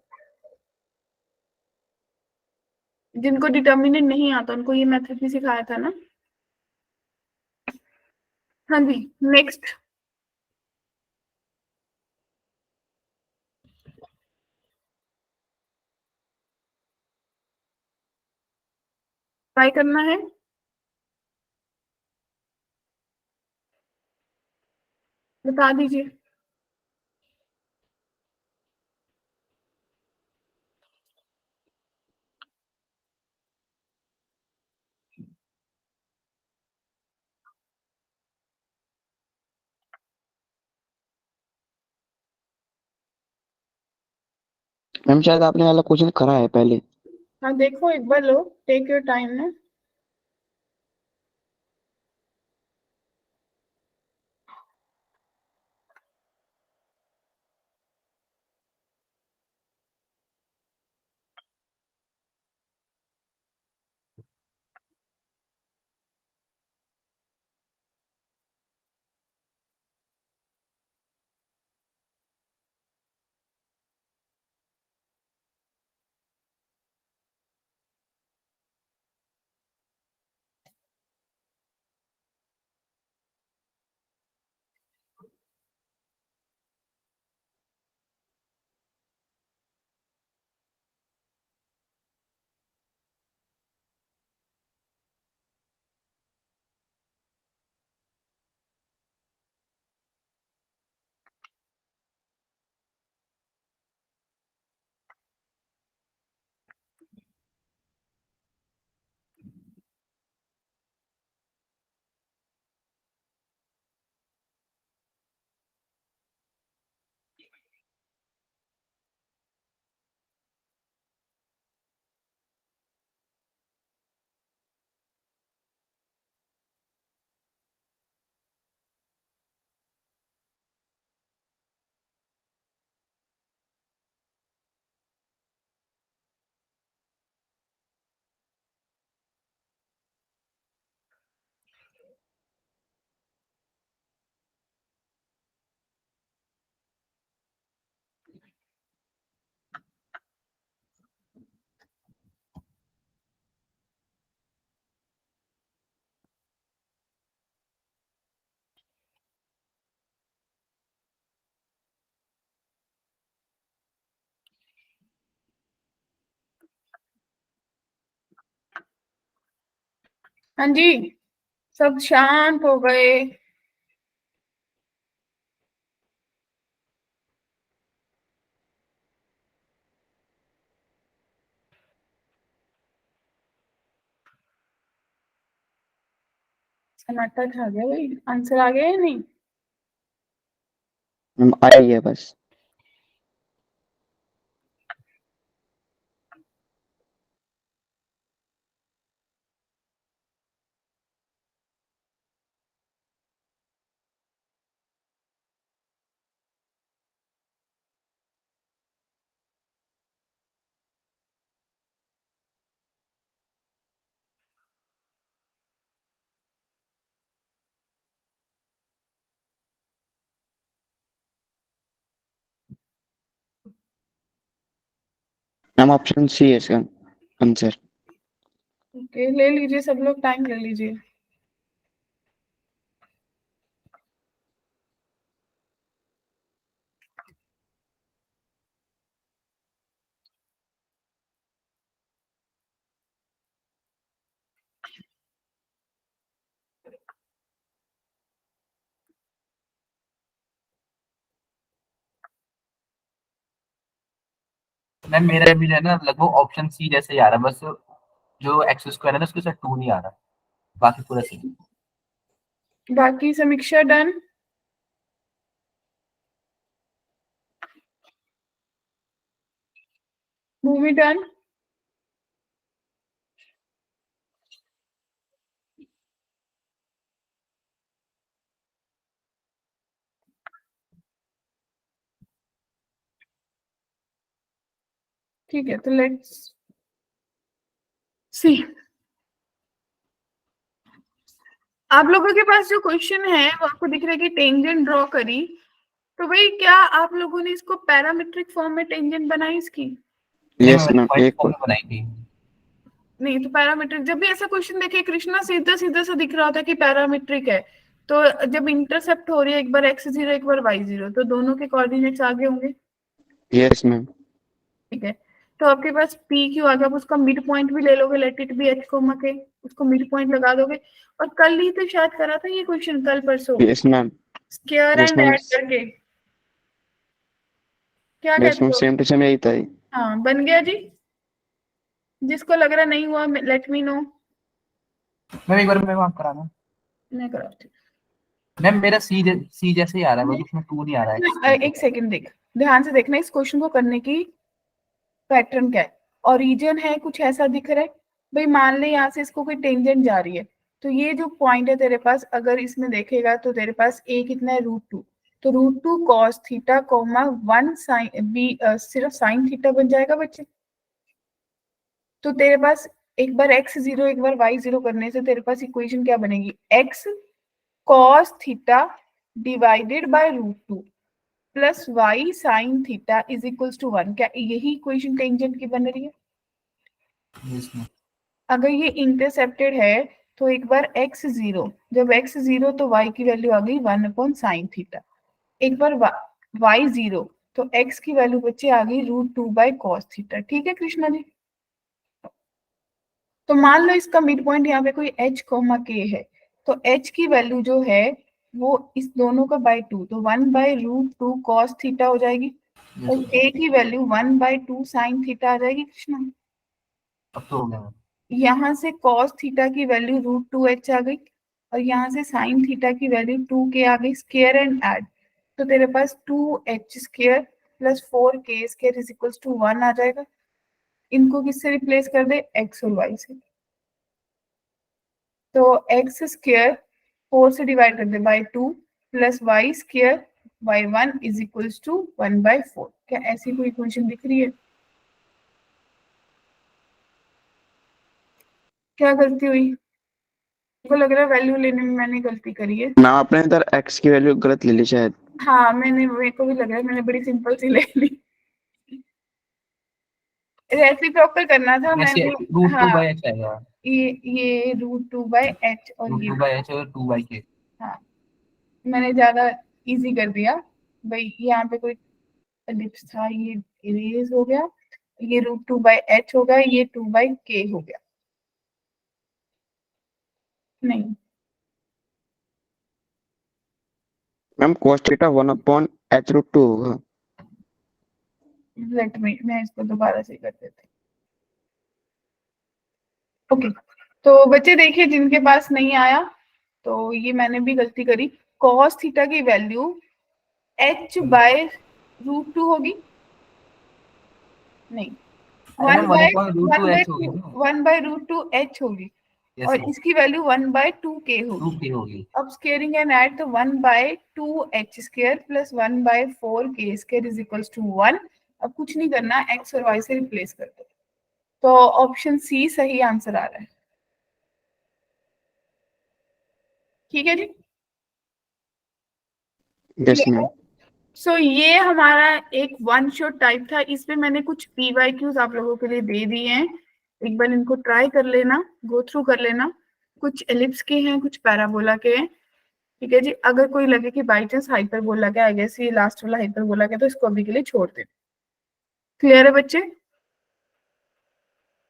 जिनको डिटर्मिनेंट नहीं आता उनको ये मेथड भी सिखाया था ना। हाँ जी, नेक्स्ट। ट्राई करना है। बता दीजिए। मैम शायद आपने वाला क्वेश्चन करा है पहले। हाँ देखो एक बार, लो, टेक योर टाइम ना। हाँ जी, सब शांत हो गए। सन्नाटा छा गया भाई, आंसर आ गया या नहीं? मैम आई है बस। मैम ऑप्शन सी है इसका आंसर। ओके, ले लीजिए सब लोग, टाइम ले लीजिए। मैम मेरा भी है ना लगभग ऑप्शन सी जैसे ही आ रहा है, बस जो एक्स स्क्वायर है ना उसके साथ 2 नहीं आ रहा, बाकी पूरा सही। बाकी समीक्षा डन। भूमि डन। ठीक है, तो लेट्स सी। आप लोगों के पास जो क्वेश्चन है वो आपको दिख रहा है कि टेंजेंट ड्रॉ करी, तो भाई क्या आप लोगों ने इसको पैरामीट्रिक फॉर्म में टेंजेंट बनाई इसकी? यस मैम, पॉइंट एक फॉर्म में बनाई थी। नहीं, तो पैरामीट्रिक जब भी ऐसा क्वेश्चन देखे कृष्णा, सीधा सीधा सा दिख रहा होता है कि पैरामीट्रिक है, तो जब इंटरसेप्ट हो रही है एक बार x0 एक बार y0, तो दोनों के कोऑर्डिनेट्स आगे होंगे। Yes ma'am. ठीक है, तो आपके पास पी क्यू आ गया, आप उसका मिड पॉइंट भी ले लोगे, let it be H coma के, उसको मिड पॉइंट लगा दोगे। और कल ही तो शायद करा था ये क्वेश्चन, कल परसों, yes ma'am. Square yes and ma'am. Add करके। क्या यस कहते मैम, हो? सेम टू सेम यही था। हाँ, बन गया जी। जिसको लग रहा नहीं हुआ लेट मी नो। मैम एक बार मैं आप कराना। मैं करा। मैम मेरा सी जैसे ही आ रहा है, बस उसमें 2 नहीं आ रहा है। एक सेकंड देख, ध्यान से देखना इस क्वेश्चन को करने की पैटर्न क्या है। ओरिजिन है कुछ ऐसा दिख रहा है भाई, मान ले यहाँ से इसको कोई टेंजेंट जा रही है, तो ये जो पॉइंट है तेरे पास, अगर इसमें देखेगा तो तेरे पास ए कितना है, √2, तो √2 cos theta comma 1 sine b, सिर्फ साइन थीटा बन जाएगा बच्चे। तो तेरे पास एक बार x0 एक बार y0 करने से तेरे पास इक्वेशन क्या बनेगी, x cos theta divided by √2 plus y sine theta is equals to 1। क्या यही इक्वेशन टेंजेंट की बन रही है? Yes, ma'am. अगर ये इंटरसेप्टेड है तो एक बार x0, जब x0 तो y की वैल्यू आ गई 1 अपॉन साइन थीटा, एक बार y0 तो x की वैल्यू बच्चे आ गई √2 बाय cos थीटा। ठीक है कृष्णा जी? तो मान लो इसका मिड पॉइंट यहाँ पे कोई h कोमा k है, तो h की वैल्यू जो है वो इस दोनों का बाय 2, तो 1 बाय √2 cos थीटा हो जाएगी, Yes, और ma'am. k की वैल्यू 1 बाय 2 साइन थीटा आ जाएगी कृष्णा। अब तो हो गया मैम। यहाँ से cos थीटा की वैल्यू √2h आ गई, और यहाँ से साइन थीटा की वैल्यू 2k आ गई, स्क्वायर एंड ऐड, तो तेरे पास 2h square plus 4k square is equals to 1 आ जाएगा। इनको किससे रिप्लेस कर दे, x और y से, तो x स्क्वायर 4 से डिवाइड कर दे by 2 plus y square by 1 is equals to 1 by 4। क्या ऐसी कोई इक्वेशन दिख रही है? क्या गलती हुई? मुझको लग रहा है वैल्यू लेने में मैंने गलती करी है। मैम आपने इधर एक्स की वैल्यू गलत ले ली शायद। हाँ, मेरे को भी लग रहा है मैंने बड़ी सिंपल सी ले ली, रेसिप्रोकल करना था वैसे मैंने। रूट हाँ, 2/h आएगा। ये √2 बाय h और रूट ये 2/h और 2/k। हाँ, मैंने ज्यादा इजी कर दिया भाई, यहाँ पे कोई एलिप्स था, ये इरेज हो गया, ये √2 बाय h हो गया, ये 2 बाय k हो गया। नहीं, ma'am cos theta 1 upon h√2 होगा। लेट मी, मैं इसको दोबारा से कर देती हूँ। ओके, तो बच्चे देखिए जिनके पास नहीं आया, तो ये मैंने भी गलती करी, cos थीटा की वैल्यू h बाय √2 होगी, नहीं, अरे 1 मैम बाय 1/√2h होगी ना। 1 बाय √2 h होगी, यस और मैम। इसकी वैल्यू 1 बाय 2k होगी। 2k होगी। अब स्क्वेयरिंग एंड ऐड, तो 1 by 2h square plus 1 by 4k square is equals to 1। अब कुछ नहीं करना, x और y से रिप्लेस कर दो, तो ऑप्शन सी सही आंसर आ रहा है। ठीक है जी? Yes ma'am. सो ये हमारा एक वन शॉट टाइप था। इसमें मैंने कुछ PYQs आप लोगों के लिए दे दिए हैं, एक बार इनको ट्राई कर लेना, गो थ्रू कर लेना। कुछ एलिप्स के हैं, कुछ पैराबोला के हैं, ठीक है जी। अगर कोई लगे कि बाई चांस हाइपरबोला के, आई गेस ये लास्ट वाला हाइपरबोला के, तो इसको अभी के लिए छोड़ दे। क्लियर है बच्चे?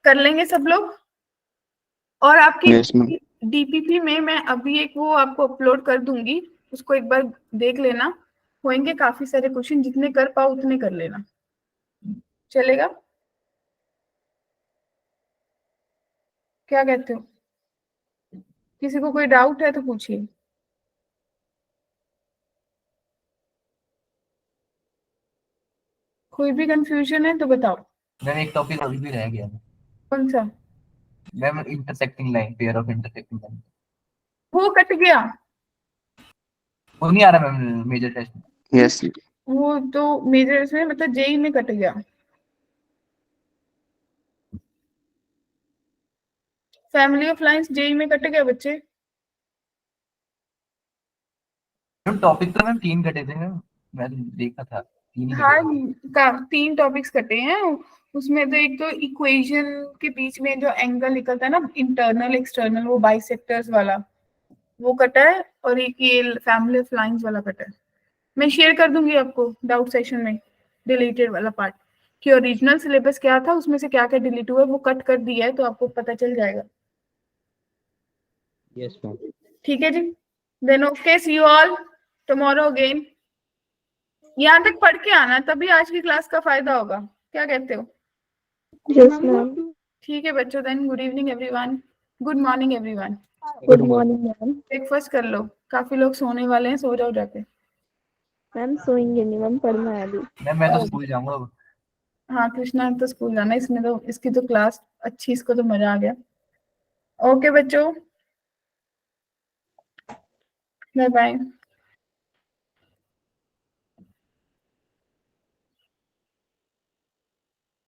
कर लेंगे सब लोग? और आपकी Yes, ma'am. DPP में मैं अभी एक वो आपको अपलोड कर दूंगी, उसको एक बार देख लेना। होंगे काफी सारे क्वेश्चन, जितने कर पाओ उतने कर लेना, चलेगा? क्या कहते हो? किसी को कोई डाउट है तो पूछिए। कोई भी कंफ्यूजन है तो बताओ। मैम एक टॉपिक अभी भी रह गया है। कौन सा? Ma'am intersecting line, pair of intersecting line, वो कट गया। वो नहीं आ रहा मैम मेजर टेस्ट में। Yes. वो तो मेजर में मतलब JEE में कट गया। फैमिली ऑफ लाइंस JEE में कट गया बच्चे। मैम टॉपिक तो मैम 3 घटे थे मैम, मैं देखा था 3 ही घटे हाँ, थे। 3 टॉपिक्स कटे हैं उसमें। तो एक तो इक्वेशन के बीच में जो एंगल निकलता है ना, इंटरनल एक्सटर्नल, वो बाइसेक्टर्स वाला वो कटा है, और एक ये फैमिली ऑफ लाइंस वाला कटा है। मैं शेयर कर दूंगी आपको डाउट सेशन में डिलीटेड वाला पार्ट, कि ओरिजिनल सिलेबस क्या था, उसमें से क्या क्या डिलीट हुआ है, वो कट कर दिया है, तो आपको पता चल जाएगा। Yes, ma'am. ठीक है जी। Then okay, see you all tomorrow again. यहाँ तक पढ़ के आना, तभी आज की क्लास का फायदा होगा। क्या कहते हो? Yes ma'am. ठीक है बच्चों, then good evening everyone, good morning everyone. Good morning ma'am. Breakfast कर लो, काफी लोग सोने वाले हैं, सो जाओ जाके। मैम सोएंगे नहीं मैम, पढ़ना है अभी। मैम मैं तो स्कूल जाऊंगा अब। हाँ, कृष्णा तो स्कूल जाना है, इसमें तो इसकी तो क्लास अच्छी, इसको तो मजा आ गया। ओके बच्चों, बाय बाय।